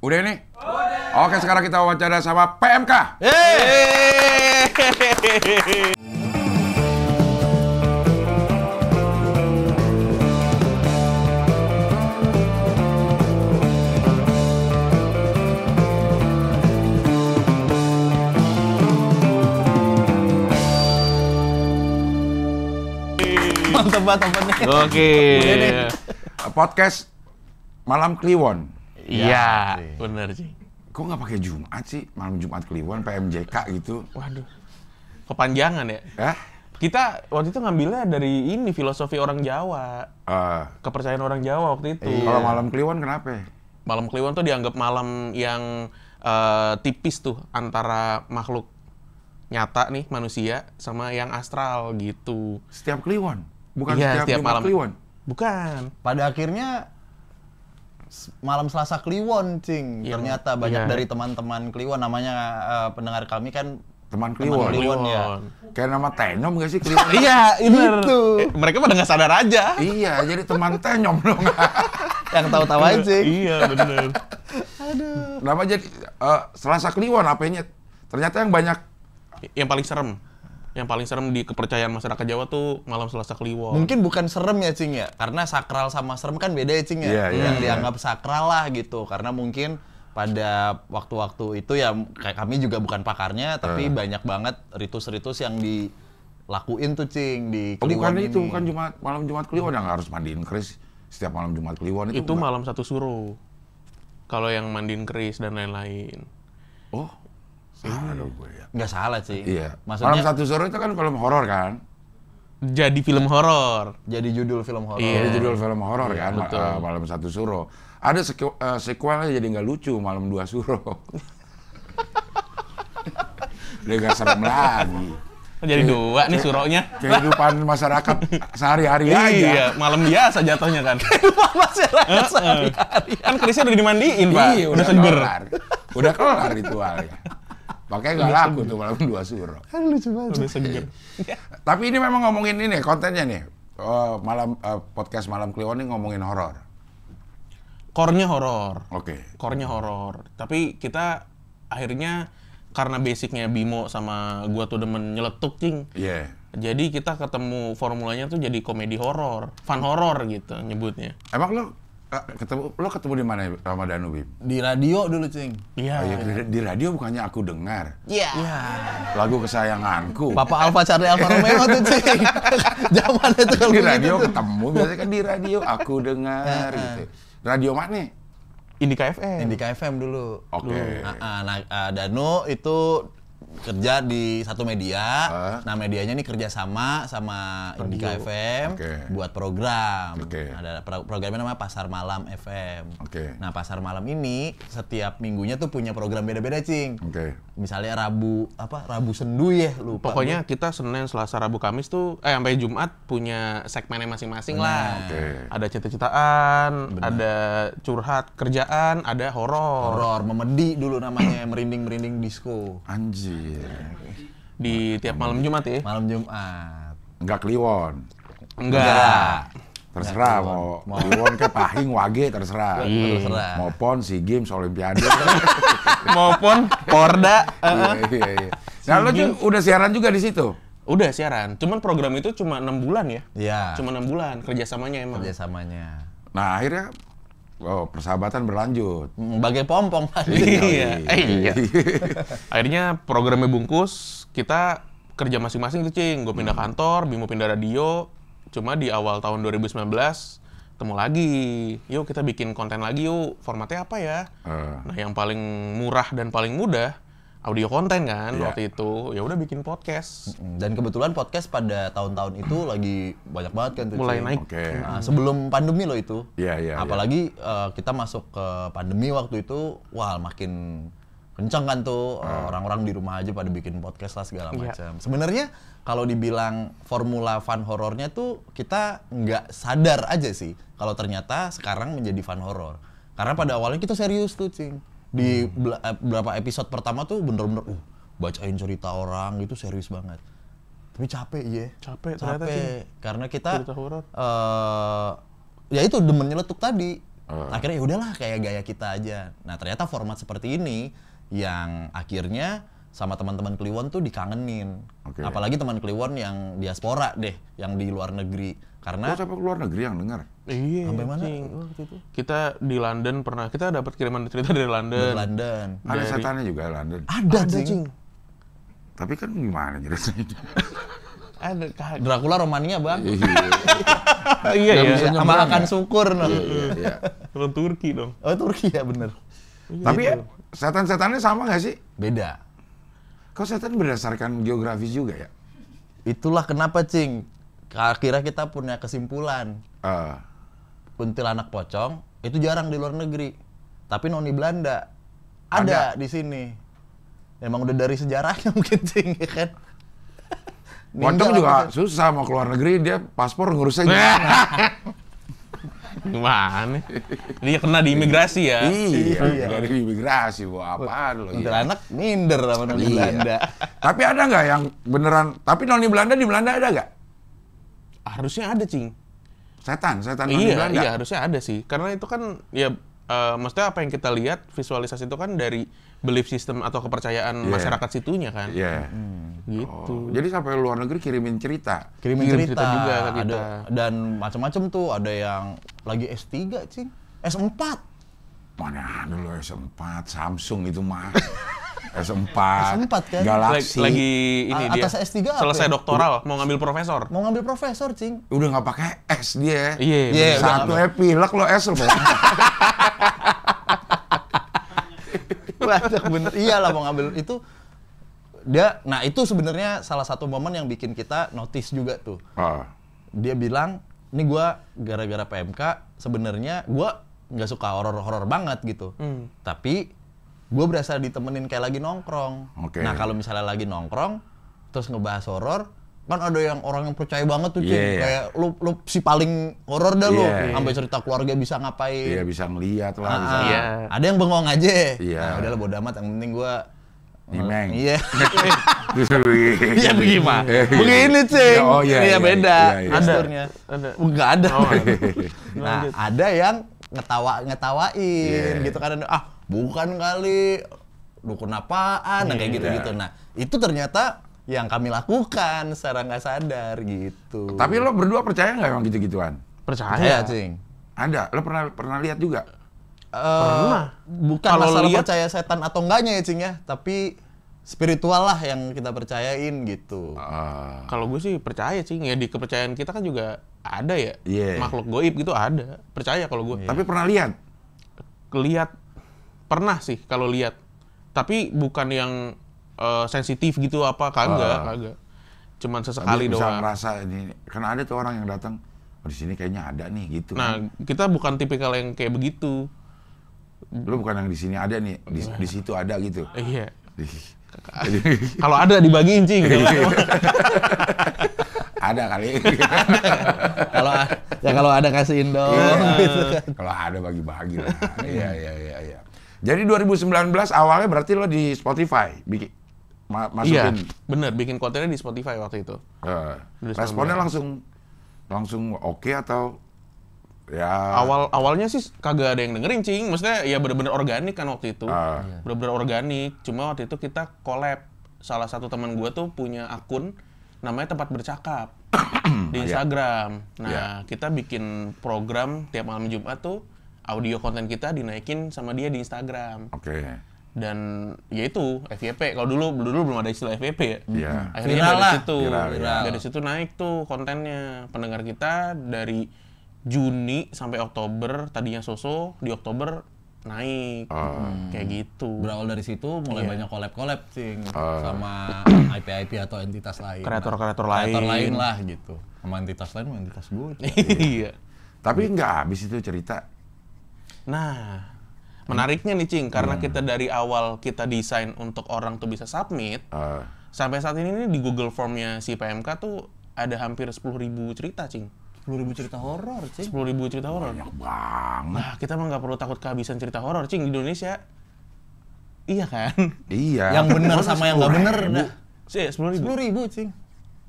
Udah nih? Udah. Oke, sekarang kita wawancara sama PMK. Mantap banget opennya. Oke. Podcast Malam Kliwon. Iya, bener sih. Kok nggak pakai Jumat sih? Malam Jumat Kliwon, PMJK gitu. Waduh, kepanjangan ya. Kita waktu itu ngambilnya dari ini filosofi orang Jawa, kepercayaan orang Jawa waktu itu. Kalau Malam Kliwon kenapa? Malam Kliwon tuh dianggap malam yang tipis tuh antara makhluk nyata nih manusia sama yang astral gitu. Setiap Kliwon, bukan Iya, setiap malam Kliwon. Bukan. Pada akhirnya malam Selasa Kliwon, Cing. Iya, Ternyata banyak iya. dari teman-teman Kliwon, namanya pendengar kami kan Teman teman Kliwon. Kliwon ya. Kayak nama Tenyom nggak sih Kliwon? Iya, bener. Itu. Mereka pada nggak sadar aja. Iya, jadi teman Tenyom dong. Yang tahu-tahu aja, Cing. Iya, bener. Kenapa jadi Selasa Kliwon apanya? Ternyata yang banyak. Yang paling serem di kepercayaan masyarakat Jawa tuh malam Selasa Kliwon. Mungkin bukan serem ya, Cing ya. Karena sakral sama serem kan beda ya, Cing ya. Iya, iya, Yang iya. dianggap sakral lah gitu. Karena mungkin pada waktu-waktu itu ya kayak kami juga bukan pakarnya, tapi banyak banget ritus-ritus yang dilakuin tuh, Cing, di Oh, Kliwon bukan ini. itu, bukan malam Jumat Kliwon yang harus mandiin keris setiap malam Jumat Kliwon itu. Itu bukan? malam satu suruh. Kalau yang mandiin keris dan lain-lain. Oh, salah dong gue ya. Nggak salah, Cing. Iya. Maksudnya Malam Satu Suruh itu kan film horor kan? Jadi film horor. jadi judul film horor. Iya. Jadi judul film horor kan, betul. Malam Satu Suruh. Ada sequelnya jadi nggak lucu, Malam Dua Suruh. Udah nggak serem lagi. Jadi dua nih suronya. Kehidupan masyarakat sehari-hari aja. Iya, malam biasa jatuhnya kan. Masyarakat sehari-hari. Kan kerisnya udah dimandiin, Pak. Iya, udah seger. kelar. Udah kelar ritualnya. Makanya nggak laku tuh Malam Dua Suruh. Lucu banget. Udah seger. Tapi ini memang ngomongin ini kontennya nih. Podcast Malam Kliwon ini ngomongin horor. Core-nya horor. Oke. Core-nya horor. Tapi kita akhirnya karena basicnya Bimo sama gua tuh demen nyeletuk, Cing. Iya. Jadi kita ketemu formulanya tuh jadi komedi horor, fun horor gitu nyebutnya. Emang lo ketemu di mana sama Danu, Bim? Di radio dulu, Cing. Iya. Oh, iya, di radio bukannya Aku Dengar. Iya. Lagu kesayanganku. Papa Alfa Charlie Alfa Romeo tuh, Cing. Zaman itu kalau Di begitu radio tuh. ketemu, biasanya kan di radio Aku Dengar gitu. Radio mana? Indika FM. Indika FM dulu. Oke. Danu itu kerja di satu media. Nah, medianya ini kerja sama Indika FM Oke. buat program. Oke. Ada programnya namanya Pasar Malam FM. Oke. Nah, Pasar Malam ini setiap minggunya tuh punya program beda-beda, Cing. Oke. Misalnya Rabu Sendu ya, lupa. Pokoknya kita Senin, Selasa, Rabu, Kamis tuh sampai Jumat punya segmennya masing-masing lah. Oke. Ada cita-citaan, ada curhat kerjaan, ada horor. horor, memedi dulu namanya, merinding-merinding disco. Anjir. Di tiap malam Jumat ya. Malam Jumat. Enggak Kliwon. Enggak. Terserah mau Kliwon ke Pahing, Wage terserah. Terserah. Mau PON, SEA Games, Olimpiade. Maupun Porda. Iya. Nah, lo juga udah siaran juga di situ? Udah siaran. Cuman program itu cuma 6 bulan ya. Iya. Cuma 6 bulan kerjasamanya emang. Kerjasamanya. Nah, akhirnya persahabatan berlanjut. Bagai pompong tadi. Iya. Iya. Akhirnya programnya bungkus, kita kerja masing-masing tuh, Cing. Gue pindah kantor, Bimo pindah radio. Cuma di awal tahun 2019 ketemu lagi. Yuk kita bikin konten lagi yuk. Formatnya apa ya? Nah, yang paling murah dan paling mudah audio konten kan waktu itu. Ya udah bikin podcast. Dan kebetulan podcast pada tahun-tahun itu lagi banyak banget kan tuh. Mulai Cing. naik. Oke. Nah, sebelum pandemi loh itu. Iya. Apalagi kita masuk ke pandemi waktu itu, wah makin kencang kan tuh, orang-orang di rumah aja pada bikin podcast lah segala macam. Sebenarnya kalau dibilang formula fun horornya tuh kita nggak sadar aja sih kalau ternyata sekarang menjadi fun horor. Karena pada awalnya kita serius tuh, Cing. Di beberapa episode pertama tuh bener-bener bacain cerita orang gitu serius banget. Tapi capek ya. Capek ternyata, Cing. Karena kita Cerita horor. ya itu demen nyeletuk tadi. Akhirnya ya udahlah kayak gaya kita aja. Nah ternyata format seperti ini yang akhirnya sama teman-teman Kliwon tuh dikangenin. Apalagi teman Kliwon yang diaspora deh, yang di luar negeri. Karena sampai ke luar negeri yang dengar. Iya. sampai mana Cing. waktu itu? Kita di London pernah, kita dapat kiriman cerita dari London. Di London. Ada setannya juga London. Ada cing. Tapi kan gimana ceritanya? Ada Dracula Romania bang. iya ya. Sama akan syukur. Iya. Orang Turki dong. Oh Turki ya bener. Tapi setan-setannya sama nggak sih? Beda. Kok setan berdasarkan geografis juga ya? Itulah kenapa cing. Akhirnya kita punya kesimpulan. Kuntilanak pocong itu jarang di luar negeri. Tapi noni Belanda ada di sini. Emang udah dari sejarahnya mungkin cing ya kan. Pocong juga susah mau keluar negeri, dia paspor ngurusnya gimana? Gimana? Dia kena di imigrasi ya. Iya, dari imigrasi, buat apaan lo? Kuntilanak minder sama noni Belanda. Tapi ada nggak yang beneran? Tapi noni Belanda di Belanda ada nggak? Harusnya ada, Cing. Setan noni Belanda. Iya, harusnya ada sih. Karena itu kan ya maksudnya apa yang kita lihat visualisasi itu kan dari belief system atau kepercayaan masyarakat situnya kan. Iya. Gitu. Jadi sampai luar negeri kirimin cerita. Kirim cerita juga ke kita. ada dan macam-macam tuh, ada yang lagi S3 cing, S4. Mana ada lo S4, Samsung itu mah. S4, S4 kan? Galaxy. Lagi ini dia. Atas S3 apa? Selesai doktoral, mau ngambil profesor. Mau ngambil profesor cing. Udah nggak pakai S dia. Iya. Satu pilek lo S lo. Bener, iyalah mau ngambil itu dia. Nah itu sebenarnya salah satu momen yang bikin kita notice juga tuh. Dia bilang, ini gua gara-gara PMK sebenarnya gua nggak suka horor-horor banget gitu. Tapi gua berasa ditemenin kayak lagi nongkrong. Nah kalau misalnya lagi nongkrong terus ngebahas horor, kan ada yang orang yang percaya banget tuh cing, kayak lu si paling horor dah lu, sampai cerita keluarga bisa ngapain. Iya bisa ngeliat lah. Ada yang bengong aja. Iya. Nah, udahlah bodo amat, yang penting gua Nimeng. Iya. Iya bagaimana? Begini cing. Oh iya, beda. iya. Gesturnya. Ada. Enggak ada. Oh, Nah, ada yang ngetawain gitu kan, bukan kali lu kenapaan, kayak gitu-gitu. Nah, itu ternyata yang kami lakukan secara nggak sadar gitu. Tapi lo berdua percaya nggak emang gitu-gituan? Percaya. cing. Ada. Lo pernah lihat juga? Pernah. Bukan Kalau masalah lihat- percaya setan atau enggaknya ya cing ya, tapi spiritual lah yang kita percayain gitu. Kalau gue sih percaya, Cing. Ya di kepercayaan kita kan juga ada ya. Iya. Makhluk goib gitu ada. Percaya kalau gue. Tapi pernah lihat? Lihat pernah sih kalau lihat. Tapi bukan yang sensitif gitu apa, kagak. Cuman sesekali Bisa doang. merasa ini, karena ada tuh orang yang datang, di sini kayaknya ada nih gitu. Nah, kita bukan tipikal yang kayak begitu. Lo bukan yang di sini ada nih, di situ ada gitu. Iya. Jadi- Kalau ada dibagiin, Cing. ada kali. Kalau ada kasihin dong. Gitu kan. Kalau ada bagi-bagi lah. Iya. Jadi 2019 awalnya berarti lo di Spotify Iya, masukin. bener. Bikin kontennya di Spotify waktu itu. Responnya langsung oke atau ya? Awalnya sih kagak ada yang dengerin, Cing. Maksudnya ya bener-bener organik kan waktu itu. Bener-bener organik. Cuma waktu itu kita collab. Salah satu teman gua tuh punya akun namanya Tempat Bercakap di Instagram. Nah, kita bikin program tiap malam Jumat tuh audio konten kita dinaikin sama dia di Instagram. Oke. Dan ya itu FYP. Kalau dulu belum ada istilah FYP ya. Iya. Akhirnya Viral dari lah. situ, Viral. dari situ naik tuh kontennya. Pendengar kita dari Juni sampai Oktober, tadinya so-so, di Oktober naik. Kayak gitu. Berawal dari situ mulai banyak collab cing sama IP atau entitas lain. Kreator-kreator Kreator lain. lain lah gitu. Sama entitas lain, sama entitas gue. Iya. Tapi nggak habis itu cerita. Nah, menariknya nih, Cing, karena kita dari awal kita desain untuk orang tuh bisa submit, sampai saat ini nih di Google Form-nya si PMK tuh ada hampir 10.000 cerita, Cing. 10.000 cerita horor, cing. 10.000 cerita horor. Banyak banget. Nah, kita mah nggak perlu takut kehabisan cerita horor, Cing, di Indonesia. Iya kan? Iya. Yang benar Masa sama yang nggak benar 10.000? dah. Sih, 10.000. 10.000, cing.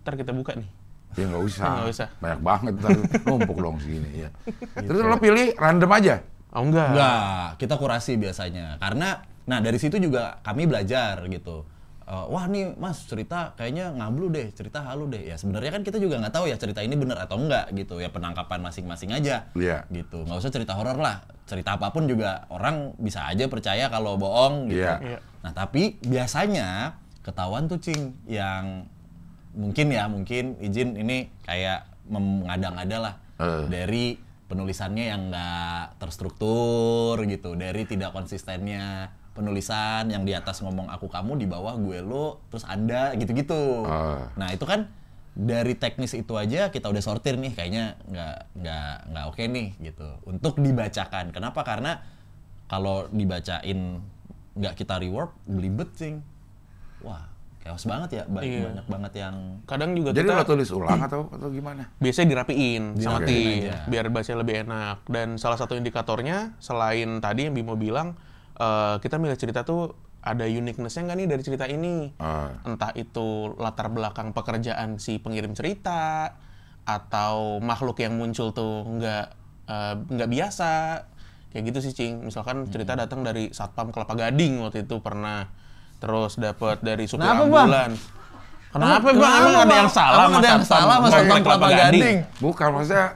Ntar kita buka nih. Ya nggak usah. Nggak usah. Banyak banget, ntar numpuk dong segini. Ya. Terus lo pilih random aja? Oh enggak. Enggak, kita kurasi biasanya. Karena, nah dari situ juga kami belajar gitu. Wah nih mas cerita kayaknya ngablu deh, cerita halu deh. Ya sebenarnya kan kita juga nggak tahu ya cerita ini benar atau enggak gitu. Ya penangkapan masing-masing aja. Iya. Gitu. Nggak usah cerita horor lah. Cerita apapun juga orang bisa aja percaya kalau bohong gitu. Iya. Nah tapi biasanya ketahuan tuh Cing yang mungkin izin ini kayak mengada-ngada lah dari penulisannya yang nggak terstruktur gitu, dari tidak konsistennya penulisan yang di atas ngomong aku kamu, di bawah gue lo, terus anda gitu-gitu. Nah itu kan dari teknis itu aja kita udah sortir nih, kayaknya nggak oke nih gitu untuk dibacakan. Kenapa? Karena kalau dibacain nggak kita reward, belibet Cing. Wah chaos banget ya, banyak banget yang Kadang juga Jadi kita lo tulis ulang atau gimana? biasanya dirapiin sama Dirapiin tim aja. biar bacanya lebih enak. Dan salah satu indikatornya selain tadi yang Bimo bilang, kita milih cerita tuh ada uniqueness-nya nggak nih dari cerita ini. Entah itu latar belakang pekerjaan si pengirim cerita atau makhluk yang muncul tuh nggak biasa. Kayak gitu sih Cing. Misalkan cerita datang dari Satpam Kelapa Gading waktu itu pernah. Terus dapat dari supir Kenapa, Bang? ambulan. Kenapa Bang? Emang ada yang salah Emang ada yang salah sama Satpam Kelapa Gading? Bukan, maksudnya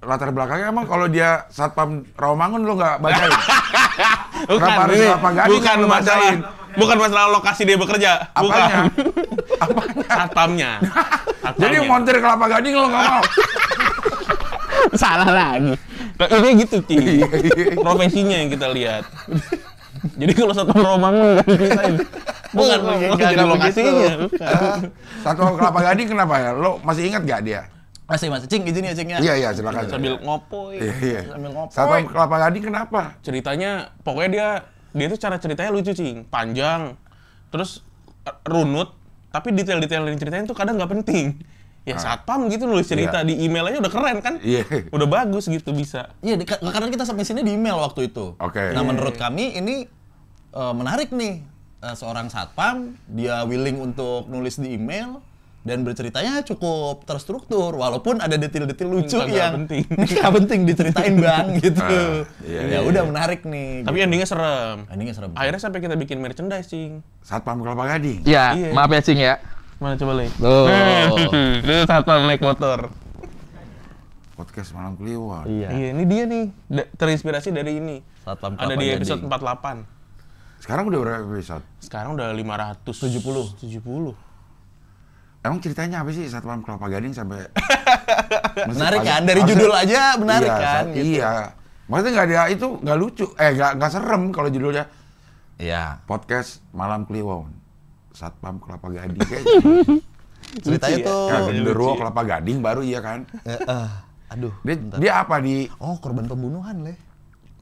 latar belakangnya emang kalau dia Satpam Rawamangun lo nggak bacain? Kenapa harus Kelapa Gading yang lo bacain? Bukan masalah lokasi dia bekerja. Apanya? Bukan. Satpamnya. Jadi montir Kelapa Gading lo nggak mau? Salah lagi. Nah, ini gitu, Ci. Profesinya yang kita lihat. Jadi kalau Satpam Rawamangun nggak diceritain. Bukan nggak lokasinya. Satpam Kelapa Gading kenapa ya? Lo masih ingat nggak dia? Masih Cing izin ya Cing ya. Iya, silakan. Sambil ngopoy. Iya. Sambil ngopoy. Satpam Kelapa Gading kenapa? Ceritanya, pokoknya dia tuh cara ceritanya lucu, Cing. Panjang, terus runut, tapi detail-detail yang diceritain tuh kadang nggak penting. Ya Satpam gitu nulis cerita di email aja udah keren kan? Iya. Udah bagus gitu bisa. Iya, karena kita submisinya di email waktu itu. Oke. Nah, menurut kami ini menarik nih. Seorang satpam, dia willing untuk nulis di email dan berceritanya cukup terstruktur, walaupun ada detail-detail lucu Nggak yang penting. nggak penting diceritain Bang gitu. Iya. Ya udah menarik nih. Tapi endingnya serem. Endingnya serem. Akhirnya sampai kita bikin merchandise, Cing. Satpam Kelapa Gading. Ya, Iya. maaf ya Cing ya. Mana coba lihat? Tuh. Itu Satpam naik motor. Podcast Malam Kliwon. Iya, ini dia nih. Terinspirasi dari ini. Satpam Ada Kelapa di Gading. episode 48. Sekarang udah berapa episode? Sekarang udah 570. Emang ceritanya apa sih Satpam Kelapa Gading sampai Menarik kan? Dari judul aja menarik kan? Gitu. Iya. Maksudnya nggak ada itu nggak lucu, nggak serem kalau judulnya Iya. Podcast Malam Kliwon. Satpam Kelapa Gading kayak Ceritanya tuh ya, genderuwo Kelapa Gading baru iya kan? aduh. Dia apa di Oh, korban pembunuhan, Le.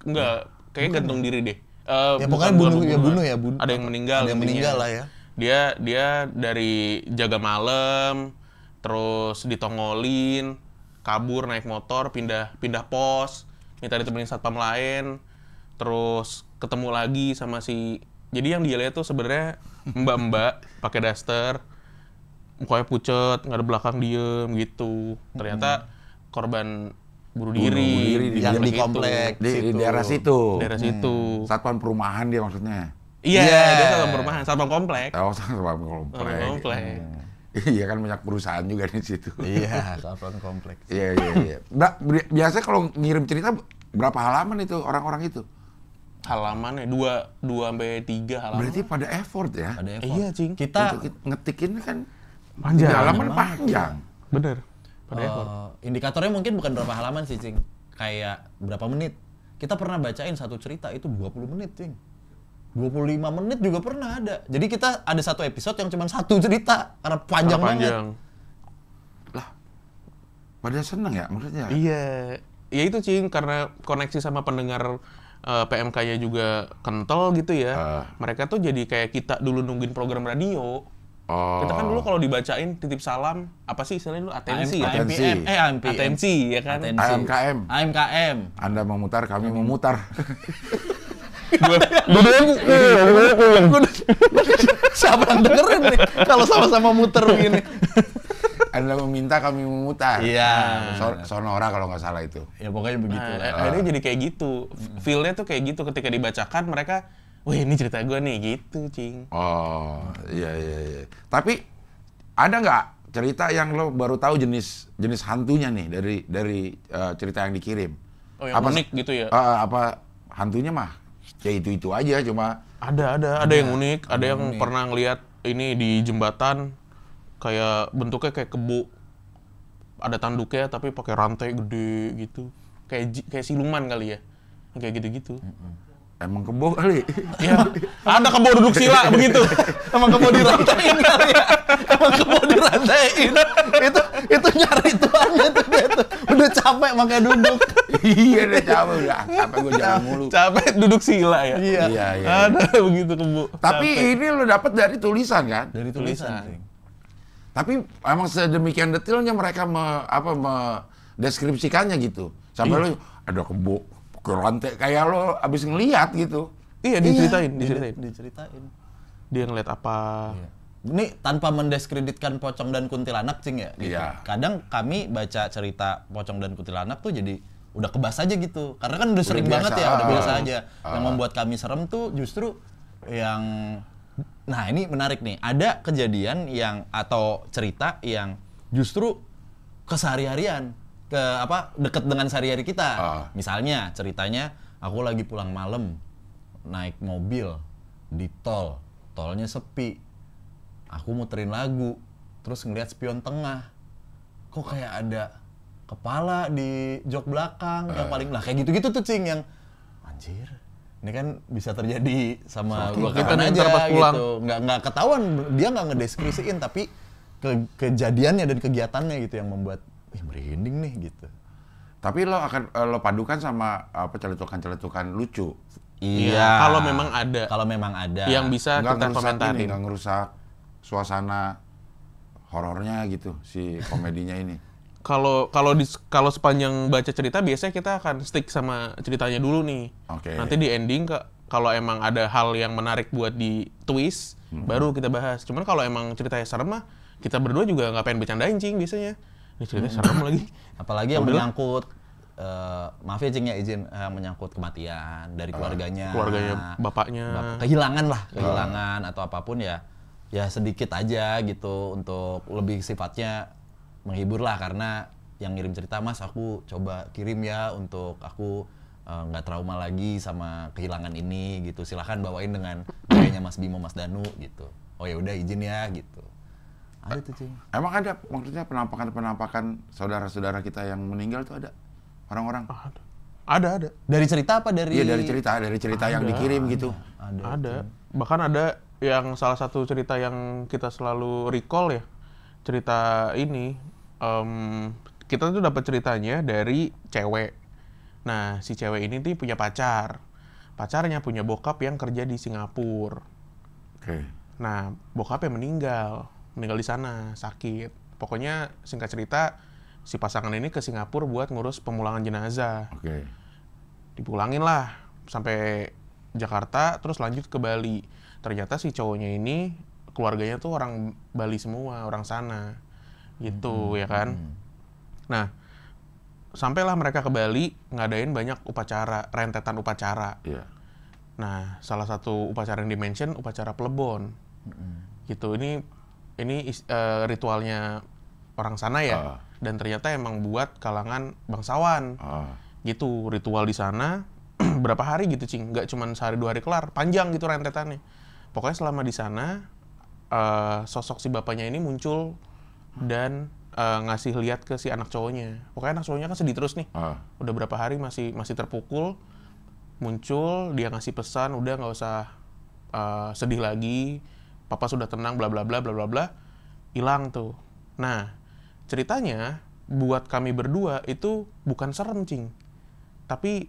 Enggak, kayaknya gantung diri deh. Ya, Bukan pokoknya bunuh pembunuhan. ya. Ada yang meninggal. Ada yang intinya. meninggal lah ya. Dia dari jaga malam, terus ditongolin, kabur naik motor, pindah pos, minta ditemenin satpam lain, terus ketemu lagi sama si. Jadi yang dia lihat tuh sebenarnya mbak-mbak pakai daster, mukanya pucet, nggak ada belakang diem gitu. Ternyata korban bunuh diri yang di komplek komplek di daerah situ. daerah situ. Satpam perumahan dia maksudnya. Iya, Yeah. dia satpam perumahan, satpam komplek. Oh, Satpam komplek. Satpam komplek. Iya kan banyak perusahaan juga di situ. Iya, satpam kompleks. Iya. Nah, biasa kalau ngirim cerita berapa halaman itu orang-orang itu? Halamannya 2 sampai 3 halaman. Berarti pada effort ya. Ada effort. Iya, Cing. Kita Untuk ngetikin kan Panjang. halaman panjang. Bener. Pada effort. Indikatornya mungkin bukan berapa halaman sih, Cing. Kayak berapa menit. Kita pernah bacain satu cerita itu 20 menit, Cing. 25 menit juga pernah ada. Jadi kita ada satu episode yang cuma satu cerita karena panjang banget. Pada seneng ya maksudnya. Iya. Ya itu, Cing, karena koneksi sama pendengar PMK-nya juga kental gitu ya. Mereka tuh jadi kayak kita dulu nungguin program radio. Oh. Kita kan dulu kalau dibacain titip salam, apa sih istilahnya dulu? Atensi ya? AMPM. AMPM. Atensi, ya kan? Atensi. AMKM. AMKM. Anda memutar, kami memutar. Siapa yang dengerin nih kalau sama-sama muter begini? Anda meminta kami memutar. Iya. Sonora kalau nggak salah itu. Ya pokoknya begitu lah. Akhirnya jadi kayak gitu. Feel-nya tuh kayak gitu ketika dibacakan mereka, wih ini cerita gue nih gitu, Cing. Oh, iya. Tapi ada nggak cerita yang lo baru tahu jenis hantunya nih dari cerita yang dikirim? Oh, yang unik gitu ya? Apa hantunya mah? Ya itu aja cuma. Ada yang unik, ada yang pernah ngeliat ini di jembatan kayak bentuknya kayak kebo. Ada tanduknya tapi pakai rantai gede gitu. Kayak siluman kali ya. Kayak gitu-gitu. Emang kebo kali. Iya. Ada kebo duduk sila begitu. Emang kebo dirantain kali ya. Emang kebo dirantain. Itu nyari tuannya tuh dia tuh. Udah capek makanya duduk. Iya deh capek gue jalan mulu. Capek duduk sila ya. Iya. Ada begitu kebo. Tapi ini lo dapet dari tulisan kan? Dari tulisan. Tapi emang sedemikian detailnya mereka mendeskripsikannya gitu. Sampai lo ada kebo ke rantai kayak lo abis ngeliat gitu. Iya, diceritain. Dia ngeliat apa. Iya. Ini tanpa mendiskreditkan pocong dan kuntilanak, Cing ya. Gitu. Iya. Kadang kami baca cerita pocong dan kuntilanak tuh jadi udah kebas aja gitu. Karena kan udah sering biasa. banget ya, udah biasa aja. Yang membuat kami serem tuh justru yang nah ini menarik nih. Ada kejadian yang atau cerita yang justru kesehari-harian deket dengan sehari-hari kita. Misalnya ceritanya aku lagi pulang malam naik mobil di tolnya sepi. Aku muterin lagu, terus ngeliat spion tengah. Kok kayak ada kepala di jok belakang yang paling kayak gitu-gitu tuh, Cing, yang anjir. Ini kan bisa terjadi sama gua kapan aja gitu. Nggak ketahuan, dia nggak ngedeskripsiin tapi kejadiannya dan kegiatannya gitu yang membuat merinding nih gitu. Tapi lo padukan sama celetukan lucu. Iya. Kalau memang ada. Yang bisa kita komentarin. Nggak ngerusak suasana horornya gitu si komedinya ini. Kalau sepanjang baca cerita biasanya kita akan stick sama ceritanya dulu nih. Oke. Nanti di ending kalau emang ada hal yang menarik buat di twist, baru kita bahas. Cuman kalau emang ceritanya serem mah kita berdua juga nggak pengen bercandain, Cing, biasanya. Ini ceritanya serem lagi. Apalagi yang menyangkut maaf ya, Cing, ya izin menyangkut kematian dari keluarganya bapaknya, kehilangan atau apapun ya sedikit aja gitu untuk lebih sifatnya menghibur lah, karena yang ngirim cerita, Mas aku coba kirim ya untuk aku nggak trauma lagi sama kehilangan ini gitu, silahkan bawain dengan gayanya Mas Bimo, Mas Danu gitu. Oh ya udah izin ya gitu. Ada tuh, Cing. Emang ada maksudnya penampakan saudara-saudara kita yang meninggal tuh ada orang-orang? Ada. Dari cerita apa dari? Iya, dari cerita yang dikirim gitu. Ada. Bahkan ada yang salah satu cerita yang kita selalu recall ya. Cerita ini kita tuh dapat ceritanya dari cewek. Nah, si cewek ini tuh punya pacar. Pacarnya punya bokap yang kerja di Singapura. Oke. Nah, bokapnya meninggal di sana, sakit. Pokoknya singkat cerita, si pasangan ini ke Singapura buat ngurus pemulangan jenazah. Oke. Dipulangin lah sampai Jakarta, terus lanjut ke Bali. Ternyata si cowoknya ini keluarganya tuh orang Bali semua, orang sana. Gitu ya kan. Nah, sampailah mereka ke Bali, ngadain banyak upacara, rentetan upacara. Iya. Nah, salah satu upacara yang di-mention upacara Plebon. Gitu. Ini ritualnya orang sana ya. Dan ternyata emang buat kalangan bangsawan. Gitu, ritual di sana berapa hari gitu, Cing. Nggak cuma sehari 2 hari kelar, panjang gitu rentetannya. Pokoknya selama di sana sosok si bapaknya ini muncul dan ngasih lihat ke si anak cowoknya. Pokoknya anak cowoknya kan sedih terus nih. Udah berapa hari masih terpukul. Muncul, dia ngasih pesan, udah nggak usah sedih lagi. Papa sudah tenang, bla bla bla bla bla bla. Hilang tuh. Nah, ceritanya buat kami berdua itu bukan serem, Cing. Tapi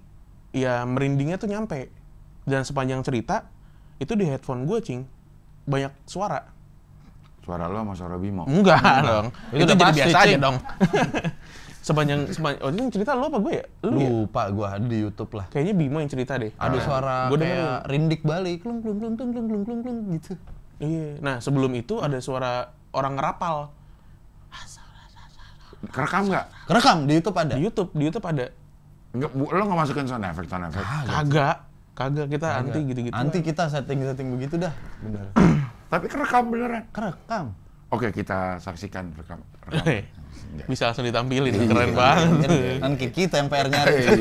ya merindingnya tuh nyampe. Dan sepanjang cerita itu di headphone gue, Cing, banyak suara. Suara lo sama suara Bimo? Enggak dong. Itu jadi pasti, biasa Cing. aja dong. sepanjang ini cerita lo apa gue ya? Lu lupa gue ada di YouTube lah. Kayaknya Bimo yang cerita deh. Ada suara gua kayak rindik balik, klung klung klung klung klung klung klung gitu. Iya. Nah, sebelum itu ada suara orang ngerapal. Kerekam nggak? Kerekam di YouTube ada. Di YouTube ada. Nggak, lo nggak masukin sound effect? Kagak kita anti gitu-gitu. Anti kita setting begitu dah. Bener. Tapi kerekam beneran. Kerekam. Oke, kita saksikan rekam. Bisa langsung ditampilin, keren banget. Kan kita yang PR nyari.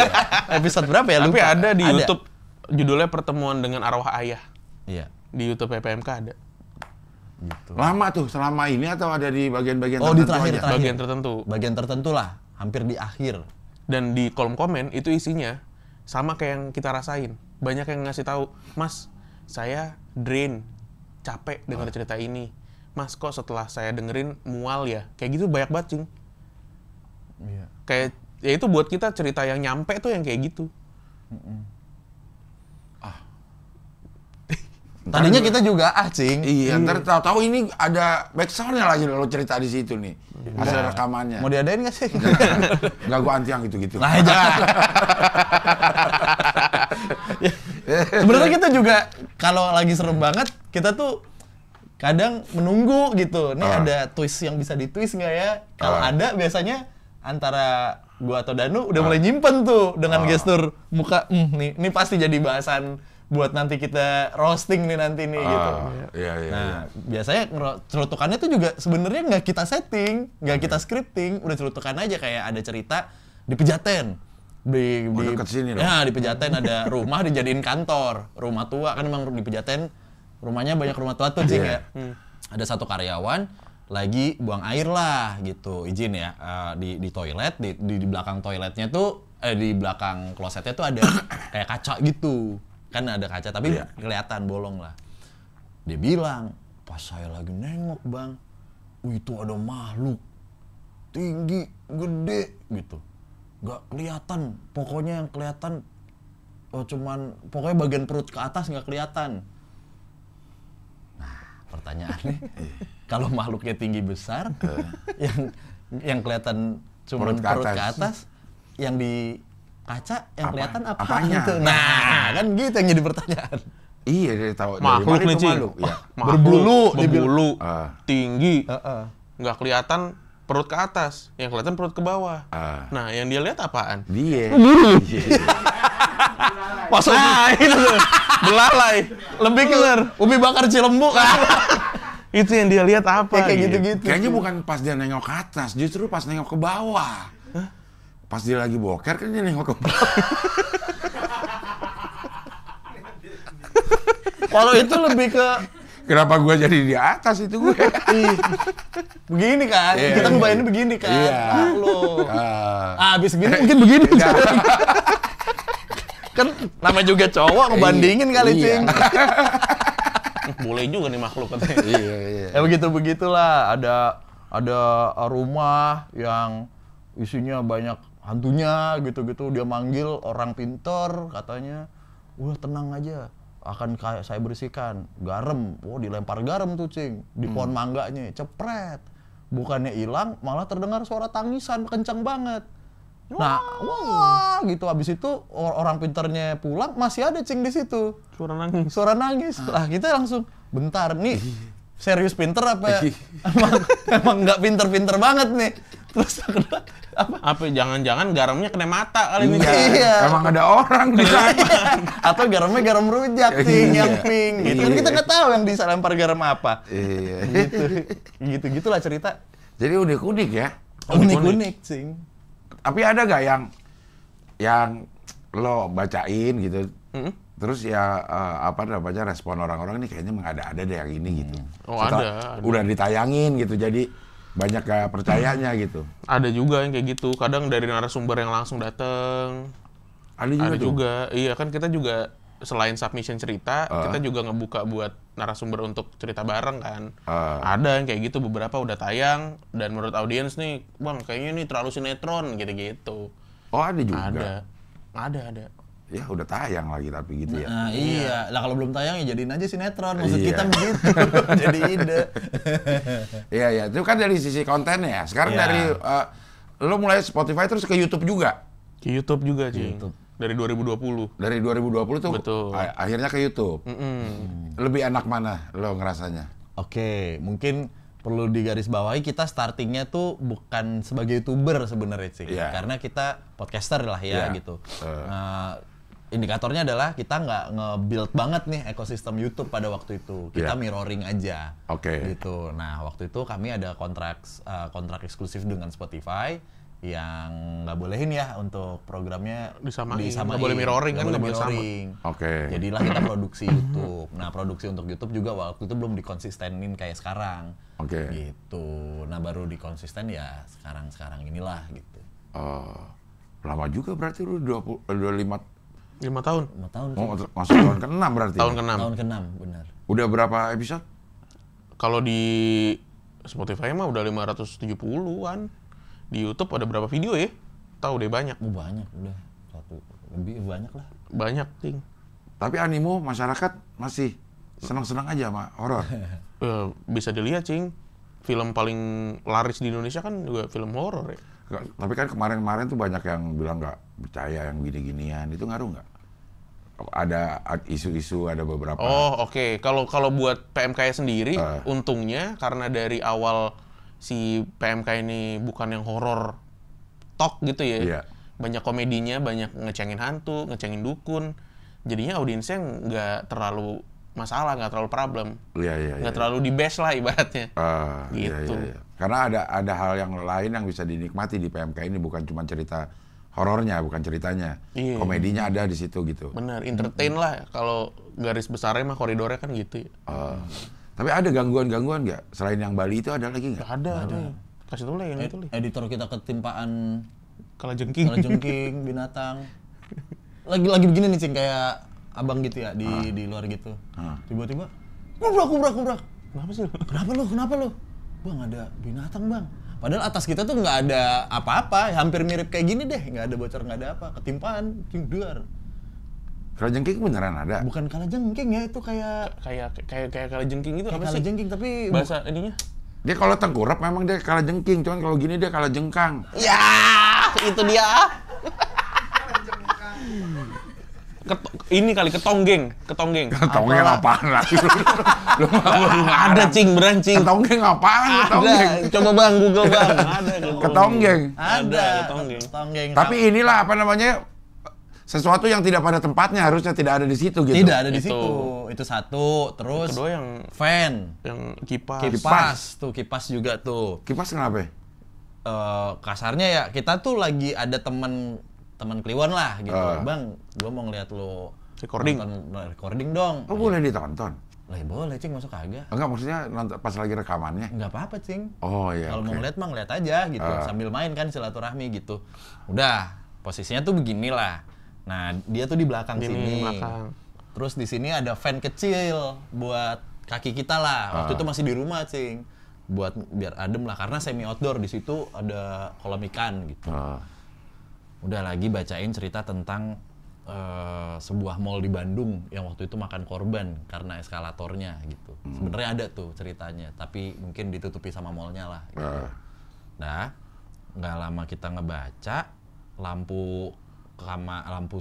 Episode berapa ya? Tapi Lupa. ada di YouTube judulnya Pertemuan dengan Arwah Ayah. Iya. Di YouTube PPMK ada. Gitu. Lama tuh selama ini atau ada di bagian-bagian Oh, di tertentu terakhir, aja? terakhir. Bagian tertentu. Bagian tertentu lah, hampir di akhir. Dan di kolom komen itu isinya sama kayak yang kita rasain. Banyak yang ngasih tahu, Mas, saya drain, capek dengar cerita ini. Mas, kok setelah saya dengerin mual ya? Kayak gitu banyak banget, Cing. Iya. Kayak ya itu buat kita cerita yang nyampe tuh yang kayak gitu. Tadinya kita juga Cing. Iya, ntar tahu-tahu ini ada backsound-nya lagi lo cerita di situ nih. Ada rekamannya. Mau diadain nggak sih? Nggak, gua anti yang gitu-gitu. Nah, jangan. Sebenarnya kita juga kalau lagi serem banget, kita tuh kadang menunggu gitu. Nih ada twist yang bisa ditwist nggak ya? Kalau ada biasanya antara gua atau Danu udah mulai nyimpen tuh dengan gestur muka. Nih pasti jadi bahasan buat nanti kita roasting nih nanti nih gitu. Iya. Nah, biasanya celutukannya tuh juga sebenarnya nggak kita setting, nggak kita scripting, udah celutukan aja kayak ada cerita di Pejaten. Di deket sini loh. Ya, di Pejaten ada rumah dijadiin kantor, rumah tua kan memang di Pejaten rumahnya banyak rumah tua tuh Cing ya. Ada satu karyawan lagi buang air lah gitu, izin ya di toilet, di belakang toiletnya tuh di belakang klosetnya tuh ada kayak kaca gitu. Kan ada kaca tapi kelihatan bolong lah. Dia bilang, pas saya lagi nengok bang, itu ada makhluk tinggi, gede gitu. Nggak kelihatan, pokoknya yang kelihatan cuman pokoknya bagian perut ke atas nggak kelihatan. Nah, pertanyaannya, kalau makhluknya tinggi besar, yang kelihatan cuma perut ke atas, yang di kaca yang kelihatan apanya? Gitu. Nah, kan gitu yang jadi pertanyaan. Iya, dia tahu. Makhluk nih, Cing. Ya. Berbulu, tinggi, nggak kelihatan perut ke atas, yang kelihatan perut ke bawah. Nah, yang dia lihat apaan? Dia. Masuk. Nah, itu belalai. Lebih ke ubi bakar Cilembu kan. Itu yang dia lihat apa? Kayak gitu-gitu. Kayaknya bukan pas dia nengok ke atas, justru pas nengok ke bawah. Pas dia lagi boker kan dia nengok ke bawah. Kalau itu lebih ke Kenapa gua jadi di atas itu gue? begini kan, kita ngebayanginnya begini kan. Lo. Abis begini mungkin begini. Kan namanya juga cowok ngebandingin kali Cing. Boleh juga nih makhluk katanya. Iya. Ya begitulah, ada rumah yang isinya banyak hantunya gitu-gitu, dia manggil orang pintar katanya, udah tenang aja, akan kayak saya bersihkan garam. Dilempar garam tuh Cing di pohon mangganya, cepret, bukannya hilang malah terdengar suara tangisan kencang banget. Nah, wah gitu. Habis itu orang pintarnya pulang, masih ada Cing di situ suara nangis. Lah kita langsung, bentar nih serius pinter apa emang nggak pinter banget nih. Terus apa jangan-jangan garamnya kena mata kali ini. Iya. Emang ada orang di sana. Atau garamnya garam rujak Cing yang pink gitu kan, kita nggak tahu yang bisa lempar garam apa. Iya. Gitulah cerita. Jadi unik-unik ya. Unik Cing. Tapi ada gak yang lo bacain gitu, terus ya respon orang-orang ini kayaknya ada deh yang ini gitu. Ada. Udah ditayangin gitu, jadi banyak gak percayanya gitu. Ada juga yang kayak gitu. Kadang dari narasumber yang langsung dateng. Ada juga. Iya kan kita juga selain submission cerita, kita juga ngebuka buat narasumber untuk cerita bareng kan. Ada yang kayak gitu, beberapa udah tayang dan menurut audiens nih, bang kayaknya ini terlalu sinetron gitu-gitu. Oh ada juga? Ada. Ya udah tayang lagi tapi gitu ya. Nah iya, lah kalau belum tayang ya jadiin aja sinetron, maksud kita begitu. Jadi ide. Iya, itu kan dari sisi kontennya ya. Sekarang dari, lo mulai Spotify terus ke YouTube juga? Ke YouTube juga Cing. Dari 2020. Dari 2020 tuh betul. Akhirnya ke YouTube. Lebih enak mana lo ngerasanya? Oke, mungkin perlu digarisbawahi kita startingnya tuh bukan sebagai YouTuber sebenarnya sih, karena kita podcaster lah ya gitu. Indikatornya adalah kita nggak nge-build banget nih ekosistem YouTube pada waktu itu, kita mirroring aja, gitu. Nah waktu itu kami ada kontrak eksklusif dengan Spotify yang nggak bolehin ya untuk programnya disamain. Nggak boleh mirroring kan, nggak boleh sama. Jadilah kita produksi YouTube. Nah produksi untuk YouTube juga waktu itu belum dikonsistenin kayak sekarang. Gitu. Nah baru dikonsisten ya sekarang inilah gitu. Lama juga berarti lu 25 tahun. 5 tahun. Masuk tahun ke-6 berarti. Tahun ke-6. Tahun ke-6, benar. Udah berapa episode? Kalau di Spotify mah udah 570-an. Di YouTube ada berapa video ya? Tahu deh banyak. Banyak udah. Lebih banyak lah. Banyak, Cing. Tapi animo masyarakat masih senang-senang aja sama horor. Bisa dilihat, Cing. Film paling laris di Indonesia kan juga film horor ya. Tapi kan kemarin-kemarin tuh banyak yang bilang nggak percaya yang gini-ginian. Itu ngaruh nggak? Ada isu-isu, ada beberapa. Oke. Kalau buat PMK sendiri, untungnya karena dari awal si PMK ini bukan yang horor talk gitu ya. Banyak komedinya, banyak ngecengin hantu, ngecengin dukun. Jadinya audiensnya nggak terlalu masalah, nggak terlalu problem. Nggak terlalu di-bash lah ibaratnya. Gitu. Karena ada hal yang lain yang bisa dinikmati di PMK ini, bukan cuma cerita horornya, bukan ceritanya. Komedinya ada di situ gitu. Bener, entertain lah. Kalau garis besarnya mah koridornya kan gitu ya. Tapi ada gangguan-gangguan nggak? Selain yang Bali itu ada lagi nggak? Ada. Kasih tau lah yang itu. Editor kita ketimpaan kalajengking binatang. Lagi begini nih, Cing, kayak abang gitu ya di luar gitu. Tiba-tiba kubrak. Kenapa sih? Kenapa lu? Bang, ada binatang, Bang. Padahal atas kita tuh nggak ada apa-apa, hampir mirip kayak gini deh, nggak ada bocor, nggak ada apa, ketimpaan, duar. Kalajengking beneran ada? Bukan kalajengking ya, itu kayak kalajengking itu kayak apa sih? Kalajengking tapi bahasa ininya. Dia kalau tengkurap memang dia kalajengking, cuman kalau gini dia kalajengkang. Ya, itu dia. Ini kali ketonggeng. Ketonggeng apaan lagi? Lu ada, Cing, beran, Cing. Ketonggeng apaan? Ketonggeng. Coba Bang Google, Bang. Ada ketonggeng. Ada ketonggeng. Tapi inilah apa namanya? Sesuatu yang tidak pada tempatnya, harusnya tidak ada di situ gitu. Tidak ada di situ. Itu satu. Terus kedua yang fan, yang kipas kipas juga tuh. Kipas kenapa? Kasarnya ya kita tuh lagi ada teman Kliwon lah gitu. Bang, gua mau ngeliat lo recording dong. Boleh ditonton? Lah boleh, Cing, masuk kagak? Enggak, maksudnya nonton pas lagi rekamannya. Enggak apa-apa, Cing. Kalau mau ngeliat mah ngeliat aja gitu, sambil main kan silaturahmi gitu. Udah, posisinya tuh beginilah. Nah, dia tuh di belakang sini. Terus di sini ada fan kecil buat kaki kita lah. Waktu itu masih di rumah, Cing. Buat biar adem lah, karena semi outdoor, di situ ada kolam ikan gitu. Udah lagi bacain cerita tentang sebuah mall di Bandung yang waktu itu makan korban karena eskalatornya gitu. Sebenarnya ada tuh ceritanya, tapi mungkin ditutupi sama mallnya lah. Gitu. Nah, nggak lama kita ngebaca, lampu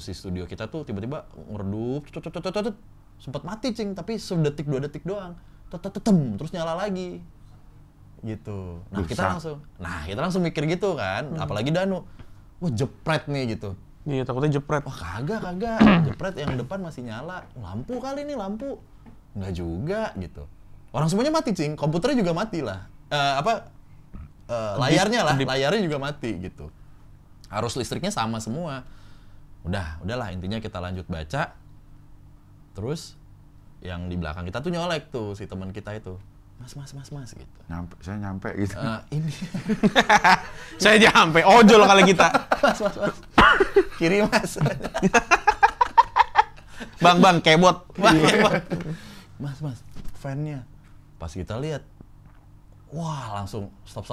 si studio kita tuh tiba-tiba ngeredup, sempat mati, Cing, tapi sedetik 2 detik doang, terus nyala lagi, gitu. Nah kita langsung mikir gitu kan, apalagi Danu, wah jepret nih gitu. Iya, takutnya jepret. Wah kagak, jepret yang depan masih nyala, lampu kali nih, lampu, nggak juga gitu. Orang semuanya mati, Cing, komputernya juga mati lah, layarnya juga mati gitu. Arus listriknya sama semua. Udahlah, intinya kita lanjut baca. Terus yang di belakang kita tuh nyolek tuh si teman kita itu. Mas gitu. Saya nyampe gitu. Ini. Saya nyampe, ojol kali kita. Mas. Kiri, Mas. Bang, kebot. Mas, fan-nya. Pas kita lihat, wah langsung stop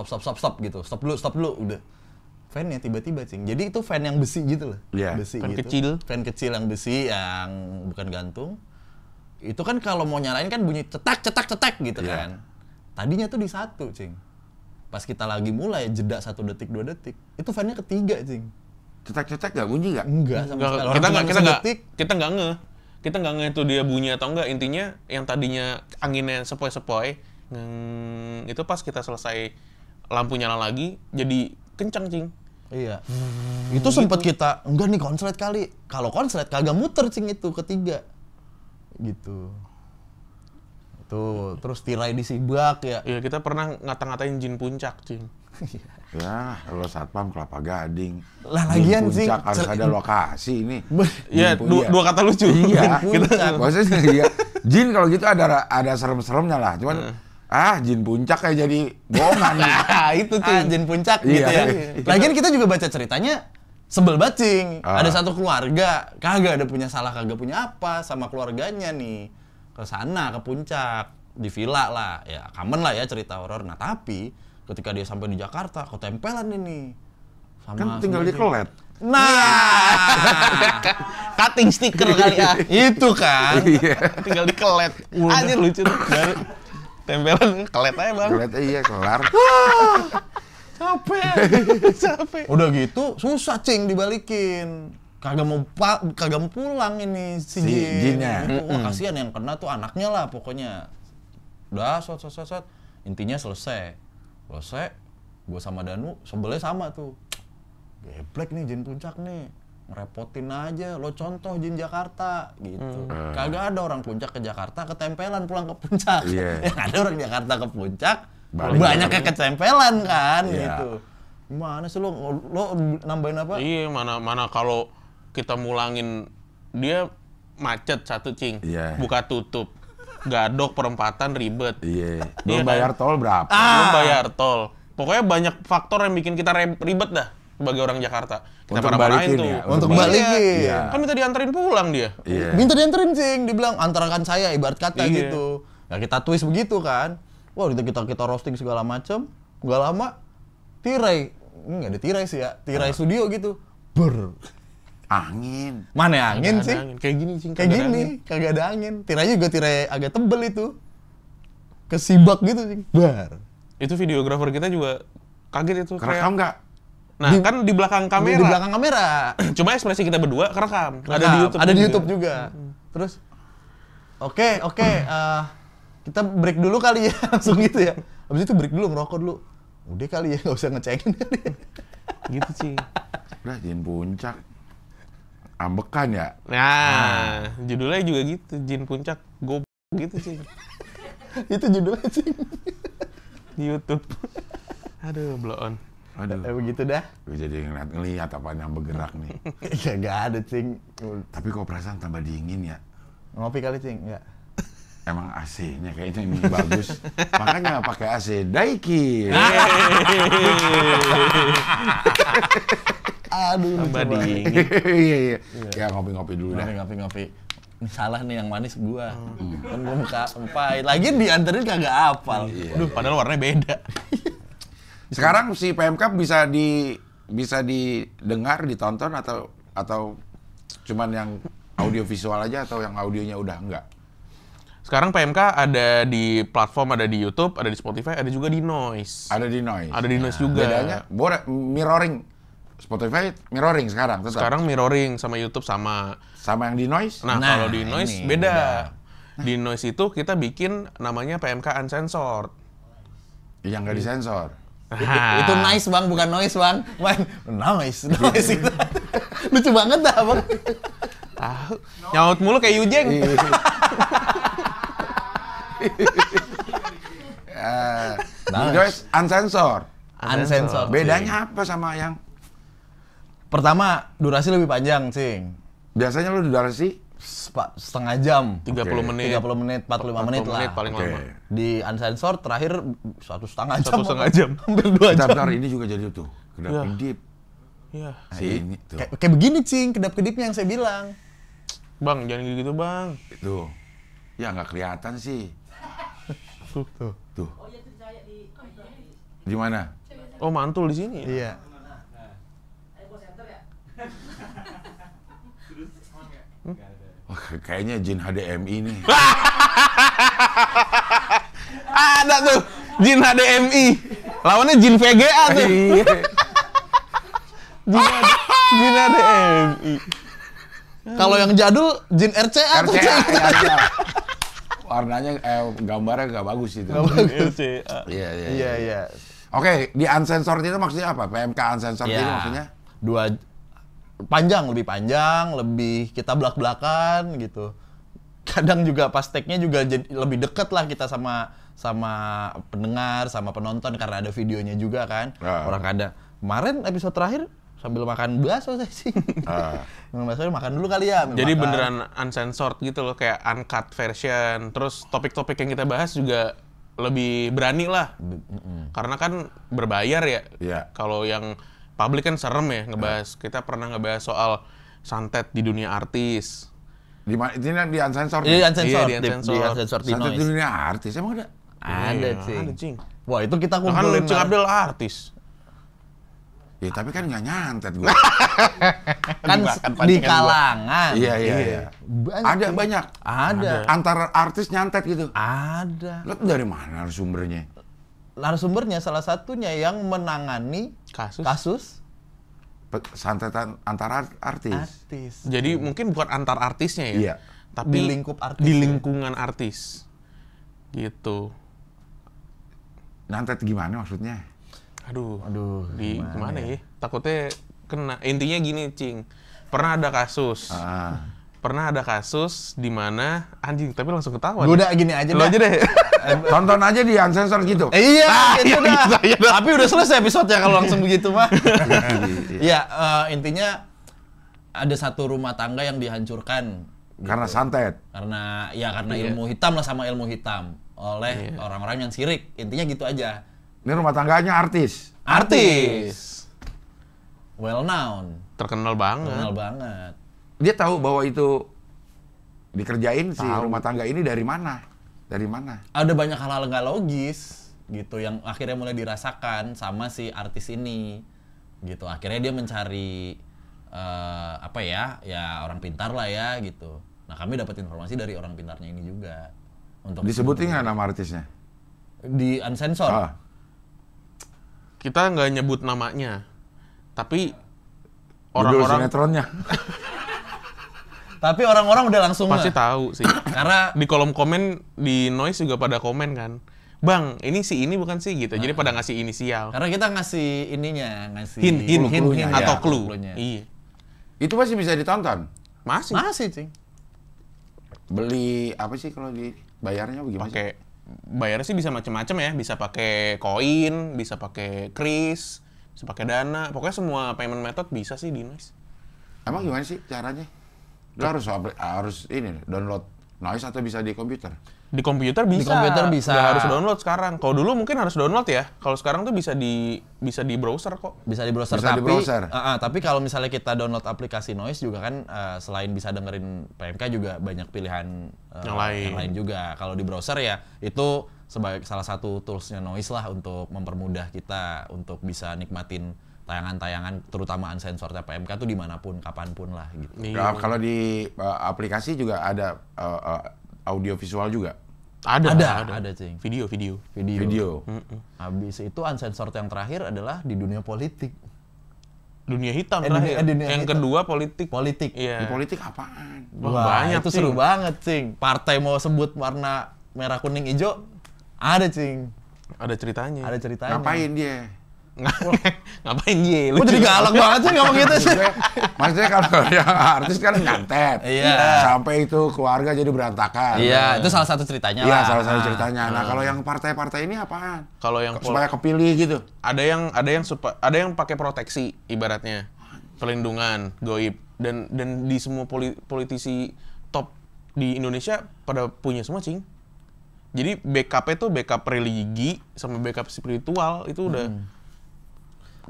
gitu. Stop dulu, udah. Fan-nya tiba-tiba, Cing. Jadi itu fan yang besi gitu loh. Besi fan gitu. kecil. Fan kecil yang besi, yang bukan gantung. Itu kan kalau mau nyalain kan bunyi cetak gitu kan. Tadinya tuh di 1, Cing. Pas kita lagi mulai, jeda 1 detik, 2 detik. Itu fan-nya ketiga, Cing. Cetak nggak bunyi nggak? Enggak, sama sekali. Kita nggak nge itu dia bunyi atau enggak. Intinya yang tadinya anginnya sepoi-sepoi, Itu pas kita selesai lampu nyala lagi, jadi kencang, Cing. Iya. Itu sempat kita, enggak nih konslet kali. Kalau konslet kagak muter, Cing, itu ketiga. Gitu. Tuh, terus tirai disibak ya. Iya, kita pernah ngata-ngatain jin puncak, Cing. Ya, lo satpam Kelapa Gading. Lah lagian sih Puncak harus ada lokasi ini. Iya, dua kata lucu. Iya. Puncak. Maksudnya iya. Jin kalau gitu ada serem-seremnya lah. Cuman jin puncak kayak jadi bohongan. Nah, itu tuh jin puncak gitu ya. Lagian kita juga baca ceritanya sebel bacing. Ada satu keluarga kagak ada punya salah, kagak punya apa sama keluarganya nih. Ke sana, ke puncak, di villa lah. Ya, common lah ya cerita horor. Nah, tapi ketika dia sampai di Jakarta, ketempelan ini. Kan tinggal di Kelet. Nah, cutting stiker kali ya. Itu kan. Tinggal di Kelet. Anjir lucu tuh. Tempelan kelet aja, Bang. Kelet iya, kelar. Capek. Udah gitu susah, Cing, dibalikin. Kagak mau pulang ini si jinnya. Wah, kasihan yang kena tuh anaknya lah pokoknya. Udah sot. Intinya selesai. Gua sama Danu sebelnya sama tuh. Geblek nih jin puncak nih. Ngerepotin aja, lo contoh jin Jakarta gitu. Kagak ada orang puncak ke Jakarta ketempelan pulang ke puncak. Yang ada orang Jakarta ke puncak banyaknya ketempelan kan gitu. Gimana sih lo nambahin apa? Iya, mana kalau kita mulangin dia macet satu, Cing. Buka tutup. Gadok perempatan ribet. Iya. Belum bayar tol berapa? Belum bayar tol. Pokoknya banyak faktor yang bikin kita ribet dah sebagai orang Jakarta. Kita marah-marahin tuh. Ya, untuk balikin. Kan minta dianterin pulang dia. Minta dianterin, Cing. Dibilang antarkan saya ibarat kata gitu. Nah, kita twist begitu kan. Wah, kita roasting segala macam. Gak lama tirai. Enggak ada tirai sih ya. Tirai studio gitu. Angin. Mana angin sih? Kayak gini, Cing. Kayak gini, kagak ada angin. Tirainya juga tirai agak tebel itu. Kesibak gitu, Cing. Itu videografer kita juga kaget itu. Kerekam nggak? Nah, kan di belakang kamera. Di belakang kamera. Cuma ekspresi kita berdua kerekam. Ada di YouTube. Ada di YouTube juga. Terus, oke. Kita break dulu kali ya, langsung gitu ya. Habis itu break dulu, ngerokok dulu. Udah kali ya, nggak usah ngecekin kali ya. Gitu, Cing. Udah, jin puncak. Ambekan ya? Nah, judulnya juga gitu. Jin puncak, gitu, Cing. Itu judulnya, Cing. Di YouTube. Aduh, blow on. Begitu dah. Gue jadi ngeliat apa yang bergerak nih. Ya nggak ada, Cing. Tapi kok perasaan tambah dingin ya? Ngopi kali, Cing? Nggak. Emang AC-nya kayaknya ini bagus. Makanya pakai AC Daikin. Aduh, tambah dingin. Iya. Ya ngopi-ngopi dulu dah. Ngopi. Ini salah nih yang manis gua. Kan gua muka pahit. Lagian dianterin kagak hafal. Aduh, padahal warnanya beda. Sekarang si PMK bisa didengar, ditonton atau cuman yang audio visual aja atau yang audionya udah enggak? Sekarang PMK ada di platform, ada di YouTube, ada di Spotify, ada juga di Noise. Ada di Noise. Ada di Noise juga. Bedanya mirroring. Spotify mirroring sekarang tetap. Sekarang mirroring sama YouTube sama yang di Noise. Nah, kalau di Noise beda. Di Noise itu kita bikin namanya PMK Uncensored. Yang nggak disensor. Itu nice, Bang, bukan noise, Bang. Noise itu. Lucu banget dah, Bang. Tahu. Nyaut mulu kayak Yujeng. Noise uncensored. Bedanya apa sama yang? Pertama, durasi lebih panjang, Cing. Biasanya lu durasi setengah jam. 30 menit. 30 menit, 45 menit lah. Paling lama. Di uncensored terakhir 1,5 jam. 1,5 jam. Hampir 2 jam. Bentar, ini juga jadi tuh. Kedap-kedip. Iya. Ini tuh. Kayak begini, Cing, kedap-kedipnya yang saya bilang. Bang, jangan gitu, Bang. Tuh. Ya nggak kelihatan sih. Tuh. Oh iya, tuh saya di mana? Oh, mantul di sini. Iya. Oh, kayaknya jin HDMI nih. Ada tuh jin HDMI. Lawannya jin VGA tuh. Jin HDMI. Kalau yang jadul jin RCA tuh. RCA. warnanya gambarnya nggak bagus itu. Iya. Oke, di uncensored itu maksudnya apa? PMK uncensored itu maksudnya? Lebih panjang, lebih kita belak-belakan gitu. Kadang juga pas tag-nya juga jadi lebih deket lah kita sama pendengar, sama penonton karena ada videonya juga kan. Orang kadang kemarin episode terakhir sambil makan bakso saya sih. Makan dulu kali ya. Jadi beneran uncensored gitu loh, kayak uncut version. Terus topik-topik yang kita bahas juga lebih berani lah. Karena kan berbayar ya. Kalau yang publik kan serem ya ngebahas. Kita pernah ngebahas soal santet di dunia artis. Di mana itu di uncensored? Iya, di uncensored di Santet noise. di dunia artis emang ada? Ada, Ada, Cing. Wah, itu kita Kan kumpulin. Cing Abdel artis. Ya tapi kan nggak nyantet gue. Kan di kalangan. Iya. Banyak. Ada. Antara artis nyantet gitu. Ada. Lo dari mana sumbernya? Narasumbernya salah satunya yang menangani kasus Santetan antara artis. Jadi mungkin bukan antar artisnya ya. Iya. Tapi Di lingkup artis di ya. lingkungan artis. Gitu. Nyantet gimana maksudnya? Aduh, Aduh, gimana ya? Takutnya kena. Intinya gini, Cing. Pernah ada kasus di mana anjing, tapi langsung ketahuan. Gue udah gini aja Lo aja deh. Tonton aja di uncensored gitu. Iya, itu dah. iya. Tapi udah selesai episode-nya kalau langsung begitu mah. Iya, intinya ada satu rumah tangga yang dihancurkan. Karena santet. Karena ilmu hitam lah, sama ilmu hitam oleh orang-orang yang sirik. Intinya gitu aja. Ini rumah tangganya artis. Well known. Terkenal banget. Terkenal banget. Dia tahu bahwa itu dikerjain si rumah tangga ini dari mana? Dari mana? Ada banyak hal-hal nggak logis gitu yang akhirnya mulai dirasakan sama si artis ini. Gitu. Akhirnya dia mencari ya orang pintar lah ya gitu. Nah, kami dapat informasi dari orang pintarnya ini juga. Untuk disebutin nggak nama artisnya? Di uncensored. Kita nggak nyebut namanya, tapi Judul orang-orang sinetronnya. Tapi orang-orang udah langsung pasti tahu sih. Karena di kolom komen di Noise juga pada komen kan, Bang, ini bukan sih gitu. Jadi pada ngasih inisial. karena kita ngasih Hint atau ya, clue. clue-nya. Iya. Itu masih bisa ditonton. Masih, Cing. Beli apa sih kalau dibayarnya bagaimana? Pakai bayarnya sih bisa macam-macam ya. Bisa pakai koin, bisa pakai kris, bisa pakai dana. Pokoknya semua payment method bisa sih di Noise. Emang gimana sih caranya? Lo harus ini download Noise atau bisa di komputer? Di komputer bisa. Di komputer bisa. Nggak harus download sekarang. Kalau dulu mungkin harus download ya. Kalau sekarang tuh bisa di browser kok. Bisa di browser, Bisa di browser. Tapi kalau misalnya kita download aplikasi Noise juga kan selain bisa dengerin PMK juga banyak pilihan Yang lain juga. Kalau di browser ya itu sebagai salah satu toolsnya Noise lah untuk mempermudah kita untuk bisa nikmatin tayangan-tayangan terutama uncensored PMK tuh dimanapun, kapanpun lah gitu. Iya. Kalau di aplikasi juga ada audio visual juga. Ada, Cing. Video. Habis itu uncensored yang terakhir adalah di dunia politik. Dunia hitam dunia- terakhir. dunia Yang hitam. kedua politik. Di Iya. politik apaan? Wah, banyak, itu Cing. seru banget, Cing. Partai mau sebut warna merah, kuning, hijau, ada, Cing. Ada ceritanya. Ada ceritanya. Ngapain dia? Ngapain dia? Kok jadi galak banget sih ngomong gitu sih? Maksudnya kalau yang artis kan nyantet. Iya. Sampai itu keluarga jadi berantakan. Iya, itu salah satu ceritanya Iya, lah. salah satu ceritanya. Nah, kalau yang partai-partai ini apaan? Kalau yang Supaya kepilih gitu. ada yang pakai proteksi ibaratnya perlindungan goib dan di semua politisi top di Indonesia pada punya semua, Cing. Jadi backup itu backup religi sama backup spiritual itu udah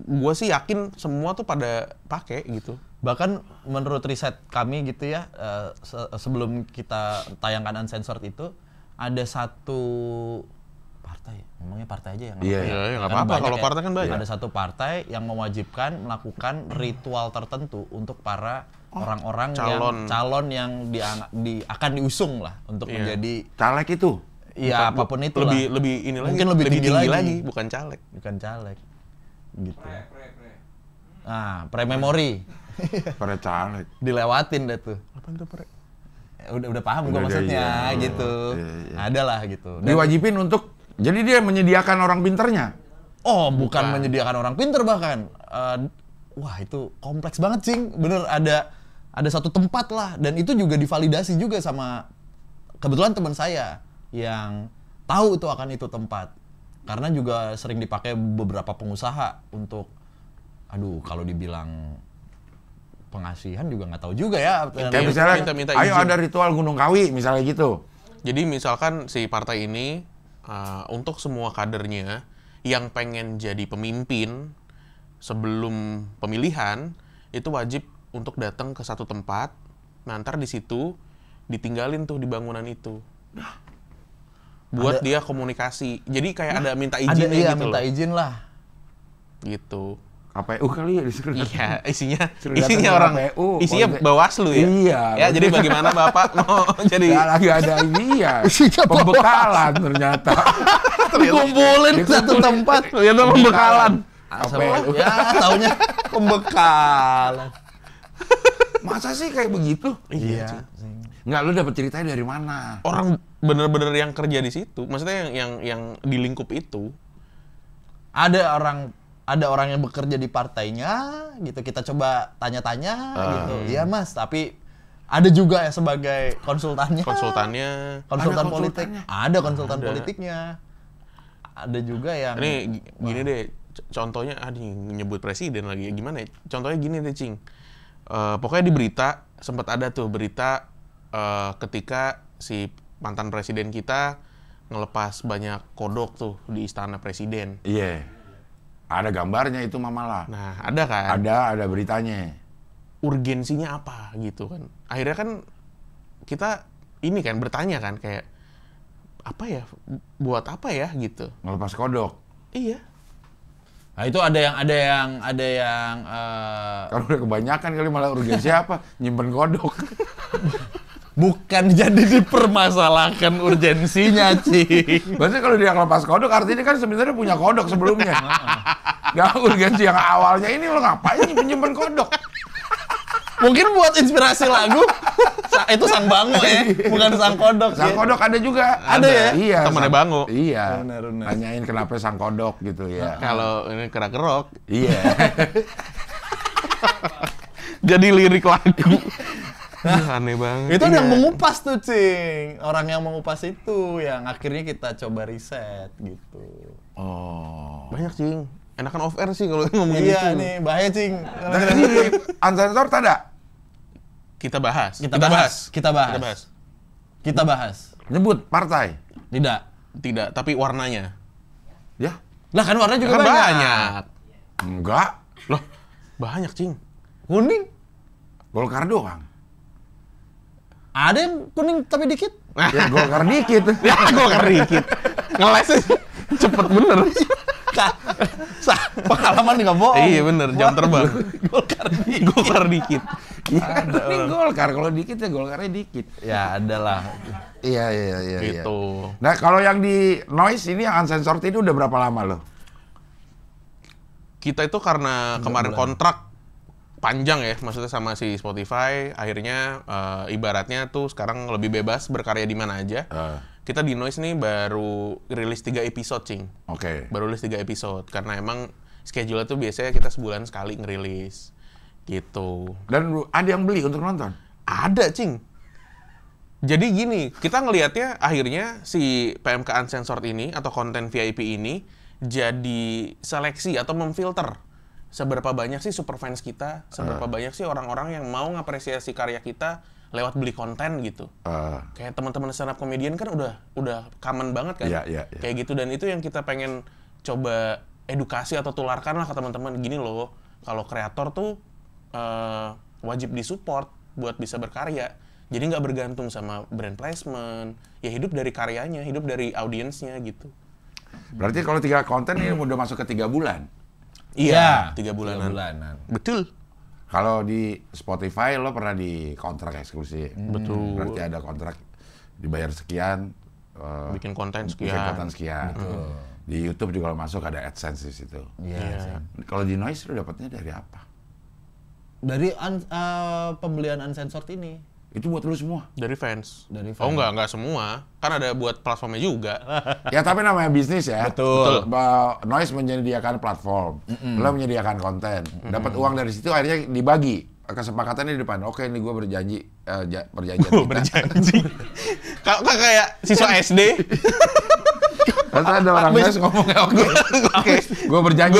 gua sih yakin semua tuh pada pakai gitu. Bahkan menurut riset kami gitu ya, sebelum kita tayangkan uncensored itu ada satu partai, ngomongnya partai aja ya. Iya, iya, nggak Kan apa-apa, banyak kalau partai kan banyak. Ada satu partai yang mewajibkan melakukan ritual tertentu untuk para orang-orang calon yang akan diusung lah untuk Iya. menjadi Caleg itu. ya apapun itu lebih ini lagi. Mungkin lebih tinggi lagi. bukan caleg. bukan caleg gitu. Nah, pre-memory Pada caleg. dilewatin deh tuh. Apaan tuh, Pre? udah paham gue Udah, maksudnya iya. gitu. Iya. Ada lah gitu. Dan- Diwajibin untuk, jadi dia menyediakan orang pinternya. Oh, bukan menyediakan orang pinter bahkan. Wah, itu kompleks banget, Cing. Bener, ada satu tempat lah. Dan itu juga divalidasi juga sama kebetulan teman saya yang tahu itu akan itu tempat. Karena juga sering dipakai beberapa pengusaha untuk, aduh, kalau dibilang pengasihan juga nggak tahu juga ya. Kayak misalnya, minta ayo izin. ada ritual Gunung Kawi, misalnya gitu. Jadi misalkan si partai ini untuk semua kadernya yang pengen jadi pemimpin sebelum pemilihan itu wajib untuk datang ke satu tempat. Nah, ntar di situ ditinggalin tuh di bangunan itu. Buat dia komunikasi. Jadi kayak ada minta Ada, izinnya iya, gitu minta loh. izin lah. Gitu. KPU kali ya disuruh. Iya, isinya Suruh datang ke orang KPU, isinya politik. Bawaslu ya. Iya, Ya, jadi bagaimana Bapak mau jadi Nggak lagi ada ini ya, Isinya pembekalan ternyata. Dikumpulin satu tempat. ternyata pembekalan. KPU. Ya, taunya pembekalan. Masa sih kayak begitu? Iya. Nggak, lu dapet ceritanya dari mana? Orang bener-bener yang kerja di situ, maksudnya yang di lingkup itu. Ada orang yang bekerja di partainya gitu, kita coba tanya-tanya gitu. Iya Mas, tapi ada juga ya sebagai konsultannya. Konsultan Ada Konsultan politik. konsultannya? Ada konsultan Ada. politiknya. Ada juga yang Ini gini deh, contohnya nyebut presiden lagi, gimana ya? Contohnya gini deh, Cing. Pokoknya di berita sempat ada tuh berita ketika si mantan presiden kita ngelepas banyak kodok tuh di istana presiden. Iya. Ada gambarnya itu malah. Nah, ada kan? Ada beritanya. Urgensinya apa gitu kan. Akhirnya kan kita ini kan bertanya kan kayak apa ya? Buat apa ya gitu. Ngelepas kodok. Iya. Nah, itu ada yang Kalau udah kebanyakan kali malah urgensi apa? Nyimpen kodok. bukan jadi dipermasalahkan urgensinya, Cing. Maksudnya kalau dia ngelepas kodok, artinya kan sebenarnya punya kodok sebelumnya. Gak urgensi yang awalnya ini lo ngapain nyimpen kodok? Mungkin buat inspirasi lagu. Itu Sang Bango ya, bukan Sang Kodok. Sang ya. kodok ada juga. Ada ya? Iya. Temannya Sang- Bango. Iya. Benar. Tanyain kenapa sang kodok gitu ya. Kalau ini kerak kerok Iya. jadi lirik lagu. Aneh banget. Itu yang mengupas tuh, Cing. Orang yang mengupas itu yang akhirnya kita coba riset gitu. Oh. Banyak, Cing. Enakan off air sih kalau ngomongin Iya itu. nih, bahaya, Cing. Nah, ini di Uncensored ada? Kita bahas. Kita bahas. Nyebut partai? Tidak. Tidak, tapi warnanya. Ya? Lah kan warna juga Kan banyak. banyak. Enggak. Loh, banyak, Cing. Kuning. Golkar doang. Ada yang kuning tapi dikit. Ya Golkar dikit. Ya, Golkar dikit. Ngelesnya cepet bener. Pengalaman nggak bohong. Iya bener, jam terbang. Golkar dikit. Golkar dikit. Iya, ini Golkar. Kalau dikit ya Golkarnya dikit. Ya ada lah. Iya. Gitu. Nah, kalau yang di Noise ini yang Uncensored ini udah berapa lama lo? Kita itu karena kemarin kontrak panjang ya, maksudnya sama si Spotify, akhirnya ibaratnya tuh sekarang lebih bebas berkarya di mana aja. Kita di Noise nih baru rilis 3 episode, Cing. Oke. Baru rilis 3 episode, karena emang schedule tuh biasanya kita sebulan sekali ngerilis. Gitu. Dan ada yang beli untuk nonton? Ada, Cing. Jadi gini, kita ngelihatnya akhirnya si PMK Uncensored ini atau konten VIP ini jadi seleksi atau memfilter seberapa banyak sih superfans kita, seberapa banyak sih orang-orang yang mau ngapresiasi karya kita lewat beli konten gitu. Kayak teman-teman stand up comedian kan udah common banget kan. Iya. Kayak gitu, dan itu yang kita pengen coba edukasi atau tularkan lah ke teman-teman. Gini loh, kalau kreator tuh wajib disupport buat bisa berkarya. Jadi nggak bergantung sama brand placement, ya hidup dari karyanya, hidup dari audiensnya gitu. Berarti kalau 3 konten ini udah masuk ke 3 bulan? Iya, 3 bulanan. Betul. Kalau di Spotify lo pernah di kontrak eksklusif. Betul. Berarti ada kontrak dibayar sekian. Bikin konten Bikin sekian. konten sekian. Di YouTube juga lo masuk ada AdSense di situ. Iya. Kalau di Noise lo dapatnya dari apa? Dari pembelian Uncensored ini. Itu buat lu semua. Dari fans. Dari fans. Oh enggak semua. Kan ada buat platformnya juga. Ya tapi namanya bisnis ya. Betul. Noise menyediakan platform, lo menyediakan konten, dapat uang dari situ akhirnya dibagi. Kesepakatannya di depan. Oke, ini gue berjanji, perjanjian kita. Berjanji. Kok kayak siswa SD? Terus ada orang Noise ngomongnya oke, gue berjanji.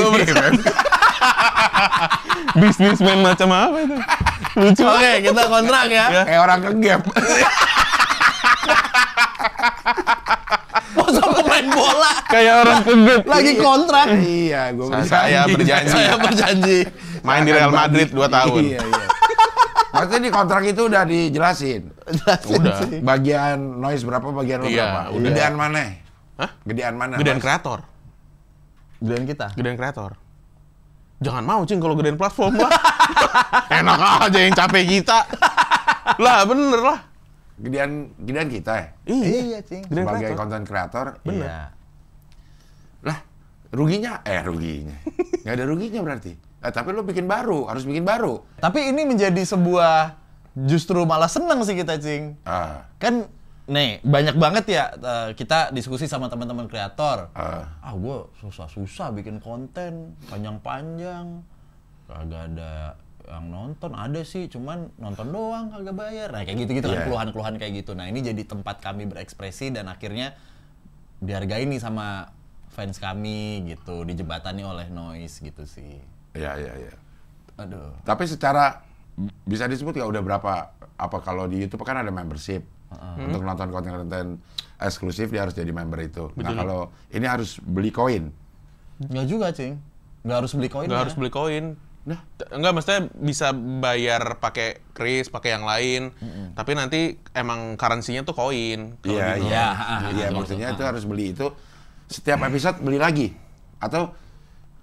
Bisnismen macam apa itu? Lucu. Oke, kita kontrak ya. Kayak orang ke-gap. Masa pemain bola Kayak orang kegep. lagi kontrak. Iya, gue Saya berjanji. Saya berjanji. Main di Real Madrid 2 tahun. Iya. Maksudnya di kontrak itu udah dijelasin. Udah. Bagian Noise berapa, bagian lo Iya, berapa. udah. Gedean mana? Hah? Gedean mana? Gedean Mas? kreator. Gedean kita. Gedean kreator. Jangan mau, Cing, kalau gedean platform lah. Enak aja yang capek kita. Lah, bener lah. Gedean kita ya? Iya, Cing. Gedean Sebagai kreator. konten kreator. Iya. Lah, ruginya? Nggak ada ruginya berarti. Tapi lo bikin baru, harus bikin baru. Tapi ini menjadi sebuah justru malah seneng sih kita, Cing. Kan nih, banyak banget ya kita diskusi sama teman-teman kreator. Gue susah-susah bikin konten panjang-panjang. Kagak ada yang nonton, ada sih, cuman nonton doang kagak bayar. Nah, kayak gitu-gitu kan, keluhan-keluhan kayak gitu. Nah, ini jadi tempat kami berekspresi dan akhirnya dihargai nih sama fans kami gitu, dijembatani oleh Noise gitu sih. Iya. Aduh. Tapi secara bisa disebut nggak udah berapa? Apa kalau di YouTube kan ada membership untuk nonton konten-konten eksklusif dia harus jadi member itu. Betul. Nah kalau ini harus beli koin. Nggak juga, Cing. Nggak harus beli koin. Nggak harus beli koin. Nah, Enggak, maksudnya bisa bayar pakai kris, pakai yang lain. Tapi nanti emang currency-nya tuh koin. kalau iya, di- iya, Iya, iya. Maksudnya itu harus beli itu setiap episode beli lagi atau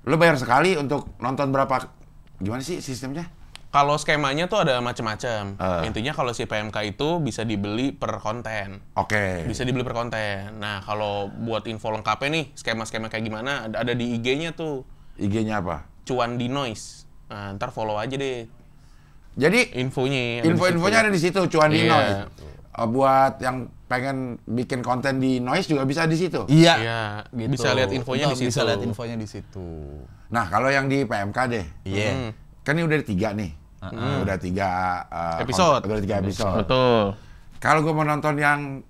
lo bayar sekali untuk nonton berapa? Gimana sih sistemnya? Kalau skemanya tuh ada macam-macam. Ah. Intinya kalau si PMK itu bisa dibeli per konten. Oke. Bisa dibeli per konten. Nah, kalau buat info lengkapnya nih, skema-skema kayak gimana, ada di IG-nya tuh. IG-nya apa? Cuan di Noise. Nah, ntar follow aja deh Jadi infonya. info-infonya ada di situ, cuan di Iya. Noise. Buat yang pengen bikin konten di Noise juga bisa di situ. Iya. Iya, Gitu. bisa lihat infonya di situ. Bisa lihat infonya di situ. Nah, kalau yang di PMK deh. Iya. Kan ini udah 3 nih. Udah 3 Episode. Udah 3 episode. Betul. Kalau gue mau nonton yang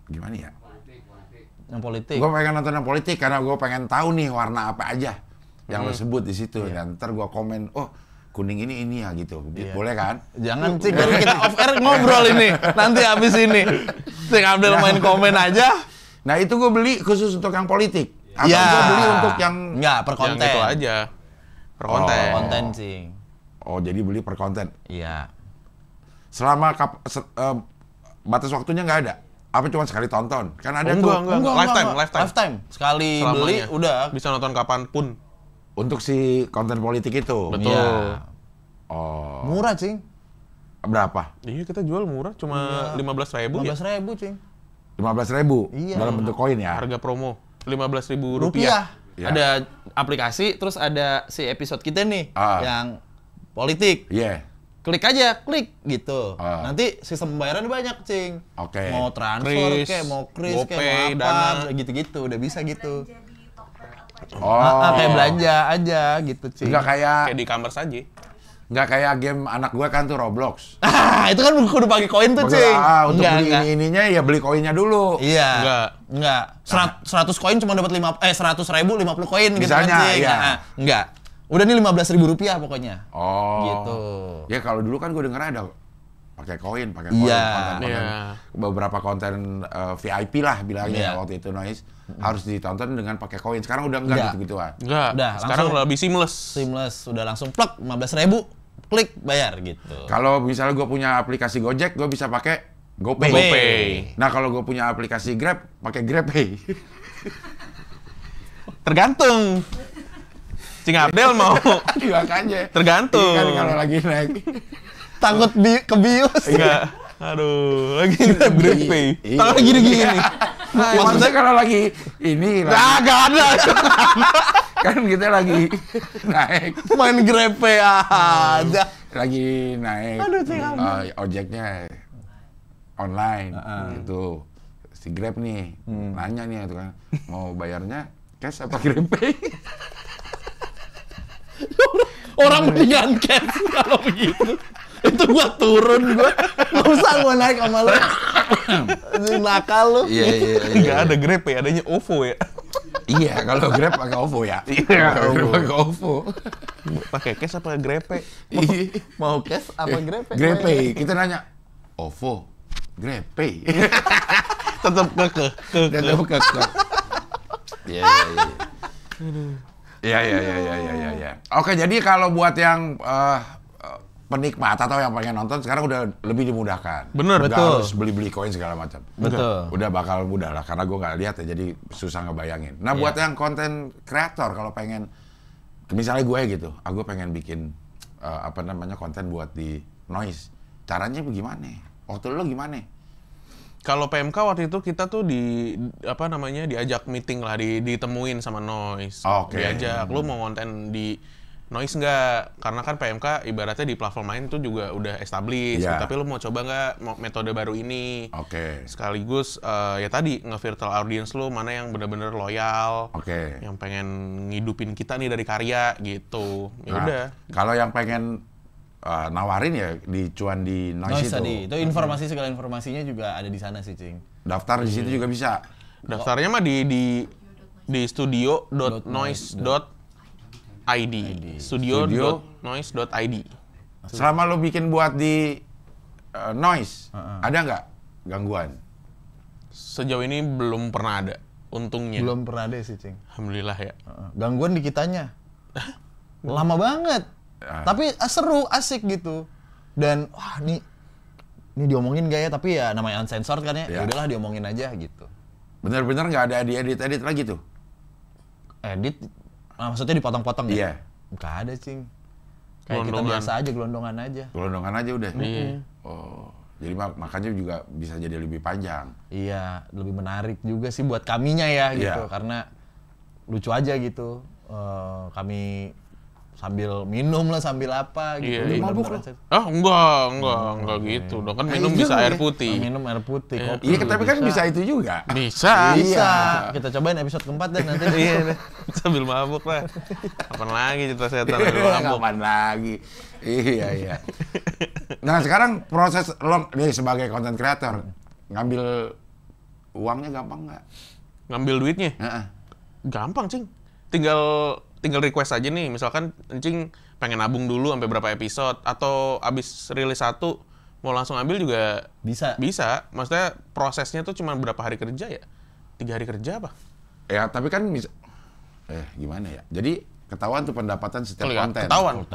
gimana ya? Yang politik. Gue pengen nonton yang politik karena gue pengen tahu nih warna apa aja yang lo sebut di situ. Dan ntar gue komen, oh kuning ini ya gitu. Boleh kan? Jangan, Cing, kan kita off air ngobrol ini. Nanti habis ini. Cing Abdel main komen aja. Nah itu gue beli khusus untuk yang politik. Atau Iya. gue beli untuk yang... Enggak, per Yang konten. itu aja. Per konten. Per konten, Cing. Oh jadi beli per konten. Iya. Selama batas waktunya nggak ada? Apa cuma sekali tonton? Kan ada tuh Enggak. Lifetime. Sekali Selamanya. beli udah. Bisa nonton kapanpun. untuk si konten politik itu. Betul. Iya. Oh, Murah, Cing. berapa? Iya, kita jual murah, cuma 15.000 ya. 15.000, Cing. 15.000 Iya. dalam bentuk koin ya. Harga promo 15.000 Rupiah. Iya. Ada aplikasi, terus ada si episode kita nih yang politik. Iya. Klik aja, klik gitu. Ah. Nanti sistem pembayaran banyak, Cing. Oke. Mau transfer Kris, kayak, mau kris GoPay, kayak, mau Dana. apa, gitu-gitu. Udah bisa gitu. Oh. Kayak belanja aja gitu, Cing. Nggak kayak Kayak di kamar saja. nggak kayak game anak gue kan tuh Roblox. Itu kan udah pakai koin tuh, Maksudnya, Cing. untuk beli ininya ya beli koinnya dulu. Iya. Enggak. 100 koin cuma dapat 100.000 50 koin gitu kan, Misalnya, Cing. iya. Nah, enggak. Udah nih 15.000 rupiah pokoknya. Oh. Gitu. Ya kalau dulu kan gue denger ada pakai koin, Iya. konten-konten. Iya. Beberapa konten VIP lah bilangnya Iya. waktu itu Noise harus ditonton dengan pakai koin. Sekarang udah enggak Enggak. gitu-gituan. Enggak. Udah, Sekarang langsung. lebih seamless. Seamless, udah langsung plug 15.000, klik bayar gitu. Kalau misalnya gue punya aplikasi Gojek, gue bisa pakai GoPay. GoPay. Nah kalau gue punya aplikasi Grab, pakai GrabPay. Tergantung. Cing Abdel mau. Makanya. Tergantung. Kan kalau lagi naik. Takut kebius. Enggak. Aduh, lagi GrabPay. Iya. Tangan gini-gini. Maksudnya kalau lagi ini lagi, Enggak ada. kan kita lagi naik. Main GrabPay aja. lagi naik Aduh, Cing, ojeknya online gitu. Si Grab nih nanya nih itu kan mau bayarnya cash apa GrabPay? Orang mendingan cash kalau begitu. Itu gua turun gua. Enggak usah gua naik sama lu. Nakal lu. Iya. Nggak ada Grab ya, adanya OVO ya. Iya, kalau Grab pakai OVO ya. Iya, Grab pakai OVO. Pakai cash apa GrabPay? Mau cash apa GrabPay? GrabPay. Kita nanya OVO, GrabPay. Tetap ke. Tetap ke. Iya. Oke, jadi kalau buat yang penikmat atau yang pengen nonton sekarang udah lebih dimudahkan. Bener, Nggak betul. harus beli koin segala macam. Betul. Udah bakal mudah lah karena gue nggak lihat ya, jadi susah ngebayangin. Nah, buat yang konten kreator kalau pengen, misalnya gue gitu, gue pengen bikin konten buat di Noise. Caranya bagaimana? Waktu lo gimana? Kalau PMK waktu itu kita tuh diajak meeting lah, ditemuin sama Noise. Oke. Diajak, lu mau konten di Noise nggak? Karena kan PMK ibaratnya di platform lain tuh juga udah established. Yeah. Tapi lu mau coba nggak metode baru ini? Oke. Sekaligus ya tadi nge-filter audience lu mana yang bener-bener loyal. Oke. Yang pengen ngidupin kita nih dari karya gitu. Ya Nah, udah. kalau yang pengen nawarin ya di cuan di Noise, Noise tadi. Itu informasi, segala informasinya juga ada di sana sih, Cing. Daftar di situ juga bisa. Daftarnya mah di studio.noise.id. Studio.noise.id. Selama lo bikin buat di Noise, ada nggak gangguan? Sejauh ini belum pernah ada, untungnya. Belum pernah ada sih, Cing. Alhamdulillah ya. Gangguan di kitanya. Lama banget. Tapi seru, asik gitu. Dan wah ini diomongin gak ya? Tapi ya namanya uncensored kan ya. Ya. Ya udahlah diomongin aja gitu. Bener-bener nggak ada diedit lagi tuh? Edit maksudnya dipotong-potong ya? Iya. Nggak ada, Cing. Kayak kita Gelondongan. biasa aja, gelondongan aja. Gelondongan aja udah. Iya. Oh, jadi makanya juga bisa jadi lebih panjang. Iya, lebih menarik juga sih buat kaminya ya gitu. Iya. Karena lucu aja gitu. Kami sambil minum lah, sambil apa gitu. Iya, iya. Mabuk lah. Enggak gitu dong. Kan minum bisa air putih. Minum air putih, kopi. Iya, tapi kan bisa itu juga. Bisa. Bisa. Kita cobain episode keempat deh nanti. Iya, sambil mabuk lah. Kapan lagi cerita setan sambil mabuk? Kapan lagi? Iya. Nah, sekarang proses lo nih sebagai content creator, ngambil uangnya gampang nggak? Ngambil duitnya? Heeh. Gampang, Cing. Tinggal request aja nih. Misalkan Cing pengen nabung dulu sampai berapa episode, atau abis rilis satu mau langsung ambil juga Bisa. bisa. Maksudnya prosesnya tuh cuma berapa hari kerja ya? 3 hari kerja apa? Ya, tapi kan bisa. Gimana ya? Jadi ketahuan tuh pendapatan setiap konten. Ketahuan.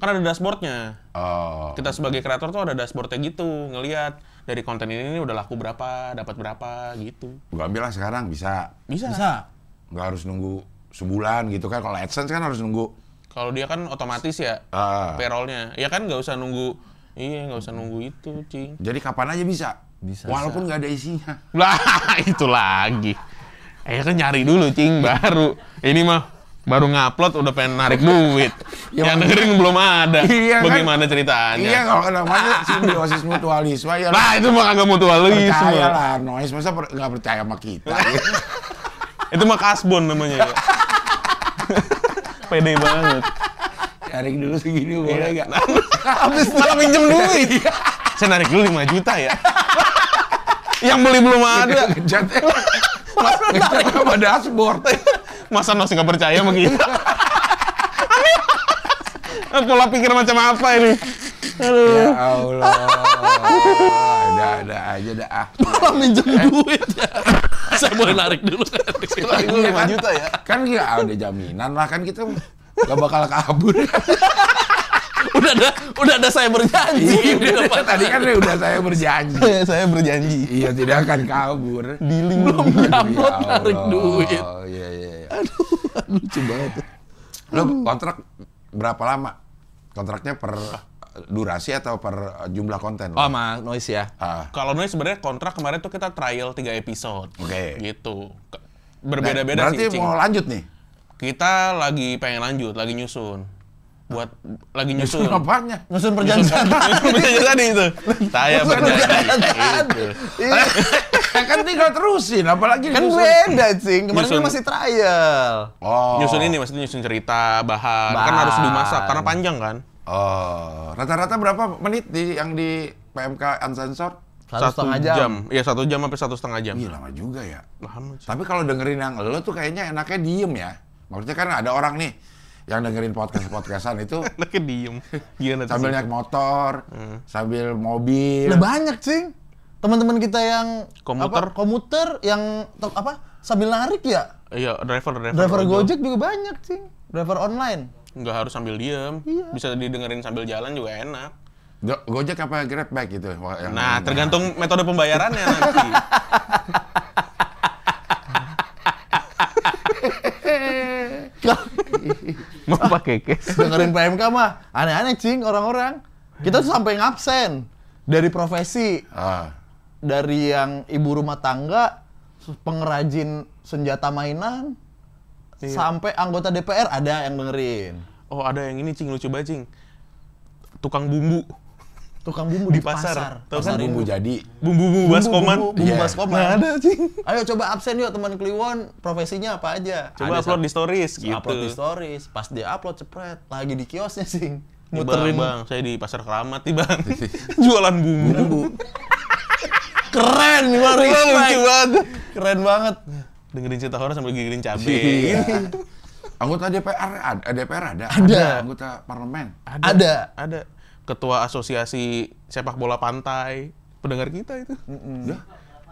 Kan ada dashboardnya. Oh. Kita sebagai kreator tuh ada dashboardnya gitu, ngelihat dari konten ini udah laku berapa, dapat berapa gitu. Gua ambil lah sekarang bisa. Bisa. Nggak harus nunggu sebulan gitu kan. Kalau AdSense kan harus nunggu. Kalau dia kan otomatis ya payroll-nya. Ya kan nggak usah nunggu. Iya, nggak usah nunggu itu, Cing. Jadi kapan aja bisa. Bisa. Walaupun nggak ada isinya. Lah, itu lagi. Kan nyari dulu, Cing, baru. Ini mah baru ngupload udah pengen narik duit. Ya, yang dengerin belum ada. Iya, kan? Bagaimana ceritanya? Iya, kalau namanya simbiosis mutualisme ya. Lah, itu mah kagak mutualisme. Percaya lah, Noise masa nggak percaya sama kita. Itu mah kasbon namanya ya. Pede banget. Narik dulu segini boleh nggak? Habis malah minjem duit. Saya narik dulu 5 juta ya. Yang beli belum ada. Ngecatnya sama dashboard. Masa Nos nggak percaya sama kita? Pola pikir macam apa ini? Ya Allah. Ada aja dah. Malah minjem duit ya. Saya boleh narik dulu. Narik dulu 5 juta ya. Kan nggak ada jaminan lah, kan kita nggak bakal kabur. Udah ada saya berjanji. Tadi kan udah saya berjanji. Saya berjanji. Iya, tidak akan kabur. Dealing belum diupload, narik duit. Oh iya. Aduh, lucu banget. Lo kontrak berapa lama? Kontraknya per durasi atau per jumlah konten? Oh, sama Noise ya. Kalau Noise sebenarnya kontrak kemarin tuh kita trial 3 episode. Oke. Gitu. Berbeda-beda berarti sih, Cing. mau lanjut nih? Kita lagi pengen lanjut, lagi nyusun. buat lagi nyusun. Apanya? Nyusun perjanjian. Perjanjian tadi itu. Saya berjanji. Gitu. Kan tinggal terusin, apalagi Kan nyusun. beda, Cing. Kemarin Nyusun. kan masih trial. Oh. Nyusun ini maksudnya nyusun cerita, bahan. Kan harus dimasak karena panjang kan. Oh, rata-rata berapa menit yang di PMK Uncensored? 1,5 jam. Iya 1 jam sampai 1,5 jam. Ih, lama juga ya. Lama sih. Tapi kalau dengerin yang lo tuh kayaknya enaknya diem ya. Maksudnya kan ada orang nih yang dengerin podcast-podcastan itu Anaknya diem. Gimana tuh? sambil naik motor, sambil mobil. Udah banyak, Cing. Teman-teman kita yang Komuter. komuter yang sambil narik ya. Iya, driver Driver Gojek juga banyak, Cing. Driver online. Nggak harus sambil diem. Iya. Bisa didengerin sambil jalan juga enak. Gojek apa Grab gitu? Nah, tergantung metode pembayarannya nanti. Mau pakai cash? Dengerin PMK mah aneh-aneh, Cing, orang-orang. Kita tuh sampai ngabsen dari profesi. Ah. Dari yang ibu rumah tangga, pengrajin senjata mainan, Iya. sampai anggota DPR ada yang dengerin. Oh, ada yang ini, Cing, lucu banget, Cing. Tukang bumbu. Tukang bumbu di pasar. pasar. Tahu Pasar kan Bumbu Indo. jadi. Bumbu baskoman. Bumbu Iya. baskoman. Nah, ada, Cing. Ayo coba absen yuk teman Kliwon, profesinya apa aja? Coba Ada upload di stories satu- gitu. Upload di stories. Pas dia upload cepret, lagi di kiosnya, Sing. Nih, Muterin. bang, saya di Pasar Keramat nih, Bang. Jualan bumbu. Keren nih, Bang. Lucu Respect. banget. Keren banget. Dengerin cerita horor sambil gigirin cabai. Iya. Anggota DPR ada. Ada. Anggota parlemen. Ada. Ada. Ketua Asosiasi Sepak Bola Pantai. Pendengar kita itu. Ya.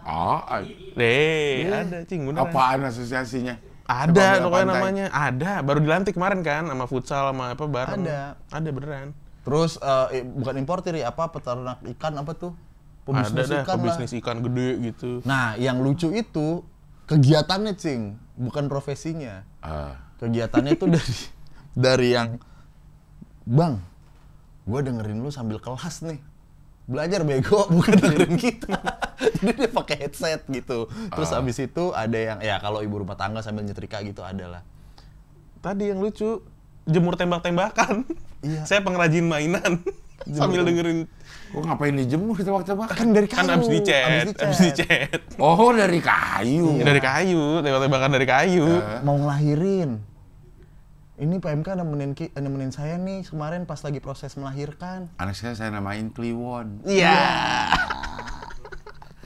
Oh, Ada, Cing, beneran. apaan asosiasinya? Ada, Sepak bola pokoknya pantai. namanya. Ada, baru dilantik kemarin kan sama futsal sama apa bareng. Ada beneran. Terus bukan importir ya, peternak ikan apa tuh? Ada dah, ikan lah. pebisnis ikan gede gitu. Nah, yang lucu itu kegiatannya, Cing, bukan profesinya. Ah. Kegiatannya itu dari yang, Bang, gue dengerin lu sambil kelas nih. Belajar bego, bukan dengerin kita. Jadi dia pakai headset gitu. Terus abis itu ada yang, ya kalau ibu rumah tangga sambil nyetrika gitu ada lah. Tadi yang lucu, jemur tembak-tembakan. Iya. Saya pengrajin mainan. Sambil dengerin. Kok ngapain dijemur itu waktu makan? Kan dari kayu. Kan abis dicet. Oh, dari kayu. Dari kayu, tembak-tembakan dari kayu. Mau ngelahirin. Ini PMK nemenin saya nih kemarin pas lagi proses melahirkan. Anak saya namain Kliwon. Iya.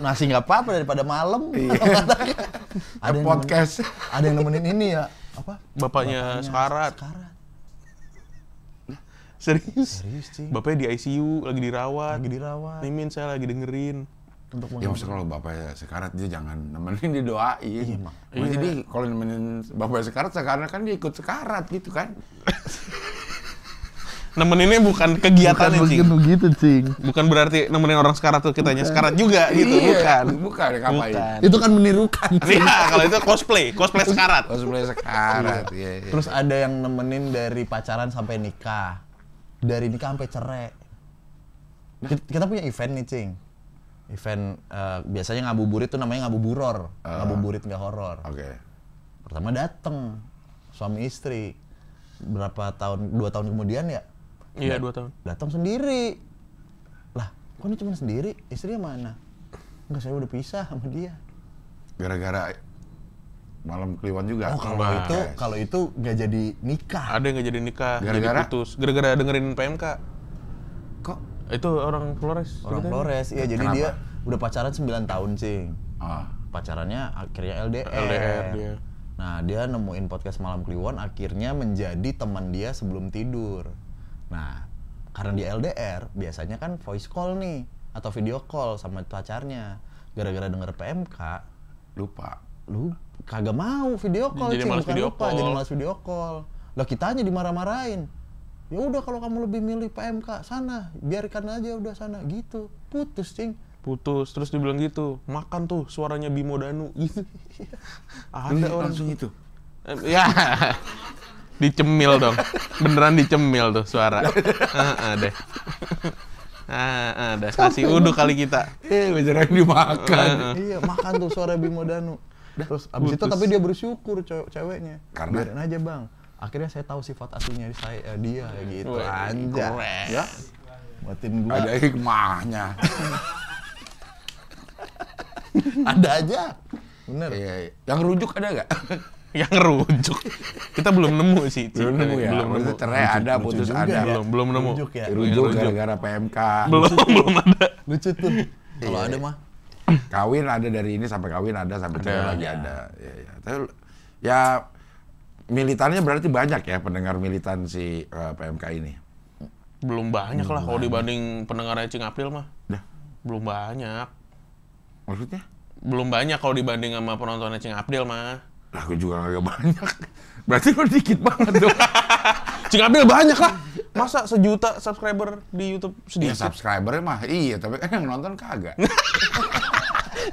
Masih nggak apa-apa daripada malam. Ada yang Podcast. Ada yang nemenin ini ya, apa? Bapaknya Sekarat. Serius? Serius, Cing. Bapaknya di ICU, lagi dirawat. Lagi dirawat. Mimin, saya lagi dengerin. Untuk Ya maksudnya kalau bapaknya sekarat dia jangan nemenin didoain. Iya, Mak. Jadi kalau nemenin bapaknya sekarat sekarang kan dia ikut sekarat gitu kan. Nemeninnya bukan kegiatannya, Cing. gitu, Cing. Bukan berarti nemenin orang sekarat tuh kitanya sekarat juga gitu, Iya, bukan. Bukan ngapain. Bukan. Itu kan menirukan. Iya, kalau itu cosplay sekarat. Cosplay sekarat. Iya. Terus ada yang nemenin dari pacaran sampai nikah. Dari nikah sampai cerai. Kita punya event nih, Cing. Event biasanya ngabuburit tuh namanya ngabuburor. Ngabuburit nggak horor. Oke. Pertama dateng suami istri. Berapa tahun, 2 tahun kemudian ya? Iya, 2 tahun. Datang sendiri. Lah, kok ini cuma sendiri? Istrinya mana? Enggak, saya udah pisah sama dia. Gara-gara malam Kliwon juga. Oh, kalau itu nggak jadi nikah. Ada yang nggak jadi nikah, Gara-gara? jadi putus. Gara-gara dengerin PMK. Kok? Itu orang Flores. Orang ceritanya. Flores, iya. Jadi Kenapa? dia udah pacaran 9 tahun, Cing. Ah. Pacarannya akhirnya LDR. LDR dia. Nah, dia nemuin podcast Malam Kliwon, akhirnya menjadi teman dia sebelum tidur. Nah, karena dia LDR, biasanya kan voice call nih, atau video call sama pacarnya. Gara-gara denger PMK, Lupa. lu kagak mau video call, Jadi Cing, malas bukan video lupa, call. jadi malas video call. Lah kitanya dimarah-marahin. Ya udah kalau kamu lebih milih PMK sana, biarkan aja udah sana gitu. Putus, Cing. Putus, terus dibilang gitu, makan tuh suaranya Bimo Danu gitu. Ada orang langsung itu. Ya, dicemil dong, beneran dicemil tuh suara. Deh. Ada kasih uduk kali kita. Beneran dimakan. Iya, makan tuh suara Bimo Danu. Terus abis itu Putus. tapi dia bersyukur ceweknya. Karena? Biarin aja, Bang. Akhirnya saya tahu sifat aslinya dia gitu. Wih, Anjay. keren. Ya, Buatin gua. ada hikmahnya. Ada aja. Bener. Iya, iya. Yang rujuk ada nggak? Yang ngerujuk. Kita belum nemu sih. Ci. Belum nemu ya? Belum nemu. Maksudnya cerai ada, putus juga ada. ya. Belum nemu. Rujuk ya. Rujuk gara-gara PMK. Belum ada. Lucu tuh. Kalau Iya. ada mah. Kawin ada dari ini sampai kawin ada, sampai Ada. cerai lagi ada. Ya, ya. Tapi ya militannya berarti banyak ya pendengar militan si PMK ini. Belum banyak lah kalau dibanding pendengarnya Cing April mah. Dah, Belum banyak. maksudnya? Belum banyak kalau dibanding sama penontonnya Cing April mah. Lah, aku juga nggak banyak. Berarti lo dikit banget dong. Cing April banyak lah. Masa 1 juta subscriber di YouTube Ya sedikit? subscribernya mah iya, tapi kan yang nonton kagak.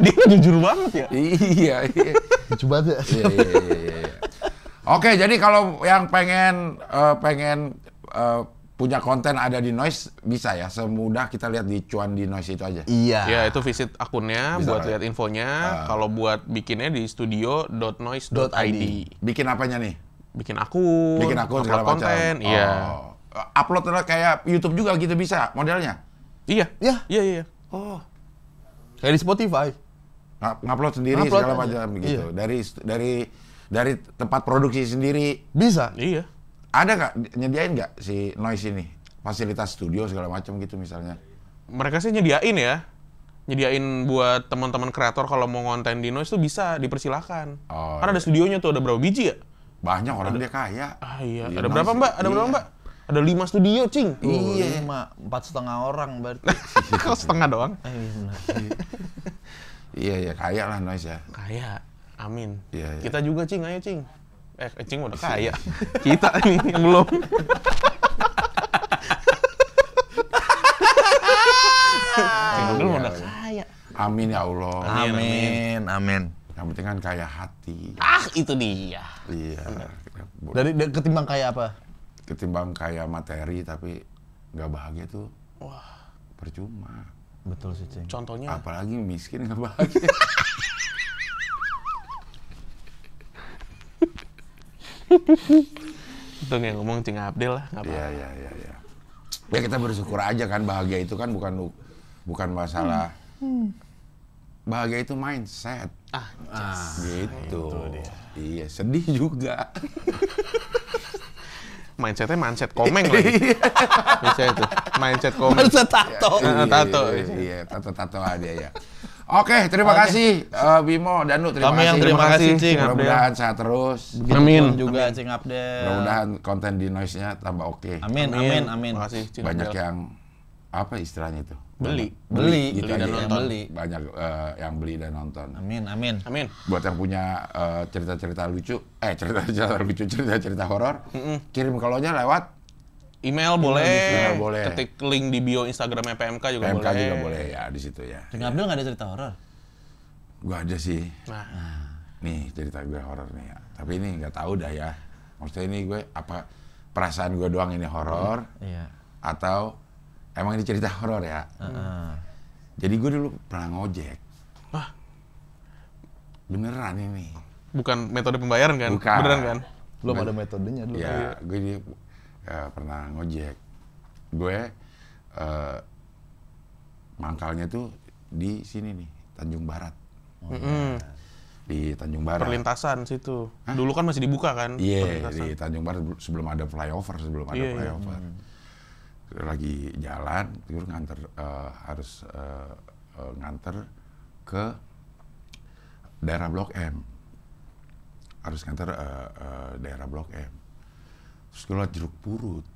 Dia mah jujur banget ya. Iya, iya. Lucu banget ya. Iya, iya, iya, iya. Oke, jadi kalau yang pengen punya konten ada di Noise bisa ya, semudah kita lihat di cuan di Noise itu aja. Iya. Ya itu visit akunnya Bisa buat lah. lihat infonya. Kalau buat bikinnya di studio.noise.id. Bikin apanya nih? Bikin akun, Bikin akun upload segala macam. konten, iya. Oh. Upload kayak YouTube juga gitu bisa modelnya. Iya. Ya. Iya, iya. Oh. Kayak di Spotify. Ngupload sendiri Ngupload segala aja. macam gitu. Iya. Dari tempat produksi sendiri. Bisa. Iya. Ada nggak nyediain nggak si Noise ini fasilitas studio segala macam gitu misalnya? Mereka sih nyediain ya. Nyediain buat teman-teman kreator kalau mau konten di Noise tuh bisa, dipersilakan. Oh, Kan ada studionya tuh, ada berapa biji ya? Banyak orang dia kaya. Ah iya. Iya, Ada berapa Noise. Mbak? Ada berapa Iya. Mbak? Ada 5 studio, Cing. Iya, ini mah 4,5 orang berarti. Kalau setengah doang. Iya benar. Iya, iya, kaya lah Noise ya. Kaya. Amin. Iya, iya. Kita juga, Cing. Ayo, Cing. Cing udah kaya. Kita nih yang belum. Cing belum Iya, udah iya. kaya. Amin ya Allah. Amin, amin. Yang penting kan kaya hati. Ah, itu dia. Iya. Dari ketimbang kayak apa? Ketimbang kaya materi tapi nggak bahagia tuh Wah, percuma. Betul sih, Cing. contohnya. Apalagi miskin nggak bahagia. Itu yang ngomong Cing Abdel lah. Nggak Iya, apa-apa. iya, iya, iya. Ya kita bersyukur aja kan, bahagia itu kan bukan masalah. Bahagia itu mindset. Gitu. Iya, sedih juga. Mindsetnya mindset komeng lagi. Bisa itu. Mindset komeng. Mindset tato. Tato. Iya, tato dia ya. Oke, terima kasih Bimo, Danu, terima Kami kasih. yang terima kasih, Cing. Mudah-mudahan sehat terus. Amin. Juga Cing Abdel. Mudah-mudahan konten di Noise-nya tambah oke. Amin, amin, amin. Makasih, Cing Banyak Abdel. yang apa istilahnya itu? Beli. Beli, gitu beli aja dan ya. nonton. Beli. Banyak yang beli dan nonton. Amin, amin. Amin. Buat yang punya cerita-cerita lucu, cerita-cerita horor, kirim kolonya lewat Email boleh. Email boleh. Ketik link di bio Instagramnya PMK juga PMK boleh. juga boleh ya di situ ya. Cing Abdel nggak ada cerita horor? Gua ada sih. Nah, Nih cerita gue horor nih ya. Tapi ini nggak tahu dah ya. Maksudnya ini gue apa perasaan gue doang ini horor Iya. atau emang ini cerita horor ya. Jadi gue dulu pernah ngojek. Wah. Beneran ini. bukan metode pembayaran kan? Bukan. Beneran kan? Belum ada metodenya dulu. Ya, gue ini pernah ngojek. Gue mangkalnya tuh di sini nih, Tanjung Barat. Di Tanjung Barat. Perlintasan situ. Dulu kan masih dibuka kan? Iya, Perlintasan. di Tanjung Barat sebelum ada flyover, Iya. Lagi jalan, gue harus nganter ke daerah Blok M. Harus nganter daerah Blok M. Terus gue liat jeruk purut.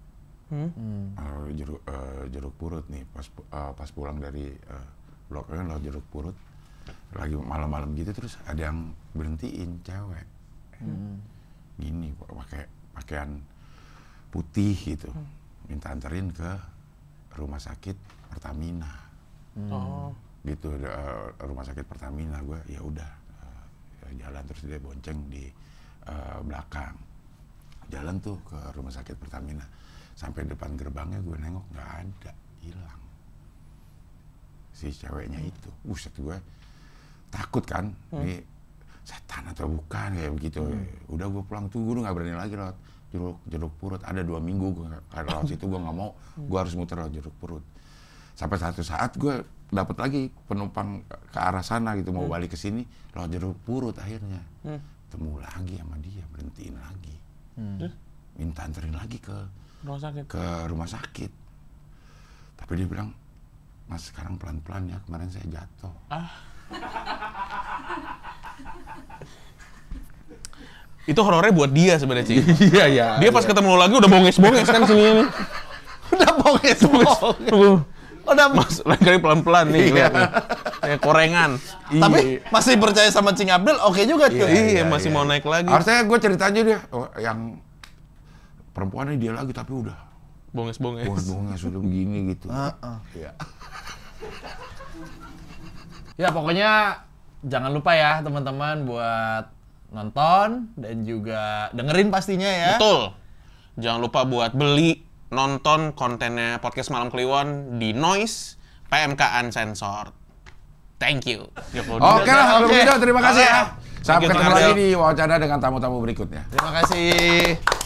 Jeruk purut nih, pas pulang dari Blok M, liat jeruk purut. Lagi malam-malam gitu, terus ada yang berhentiin cewek. Gini, pakai pakaian putih gitu. Minta anterin ke rumah sakit Pertamina. Oh. Gitu, rumah sakit Pertamina. Gue ya udah jalan, terus dia bonceng di belakang. Jalan tuh ke rumah sakit Pertamina. Sampai depan gerbangnya gue nengok, nggak ada, hilang si ceweknya itu. Buset, gue takut kan, ini setan atau bukan kayak begitu. Udah gue pulang tuh, gue nggak berani lagi loh jeruk purut. Ada 2 minggu gue lewat situ, gue nggak mau, gue harus muter lewat jeruk purut. Sampai satu saat gue dapat lagi penumpang ke arah sana gitu, mau balik ke sini lewat jeruk purut akhirnya. Temu lagi sama dia, berhentiin lagi. Minta anterin lagi ke rumah sakit. Tapi dia bilang, Mas sekarang pelan-pelan ya, kemarin saya jatuh. Itu horornya buat dia sebenarnya, Cing. Iya. Dia pas ketemu lo lagi udah bonges-bonges kan sini nih. Udah bonges. Udah Mas, lain kali pelan-pelan nih, lihat nih. Kayak korengan. Tapi masih percaya sama Cing Abdel, oke juga tuh. Iya, masih mau naik lagi. Harusnya gue cerita aja dia, yang perempuannya dia lagi tapi udah Bonges-bonges. sudah begini gitu. Iya. Ya pokoknya jangan lupa ya teman-teman buat nonton dan juga dengerin pastinya ya. Betul. Jangan lupa buat beli, nonton kontennya Podcast Malam Kliwon di Noise PMK Uncensored. Thank you. Oke lah, Bro Guido, terima kasih ya. Sampai Thank you, ketemu Bang lagi Adel. di wawancara dengan tamu-tamu berikutnya. Terima kasih.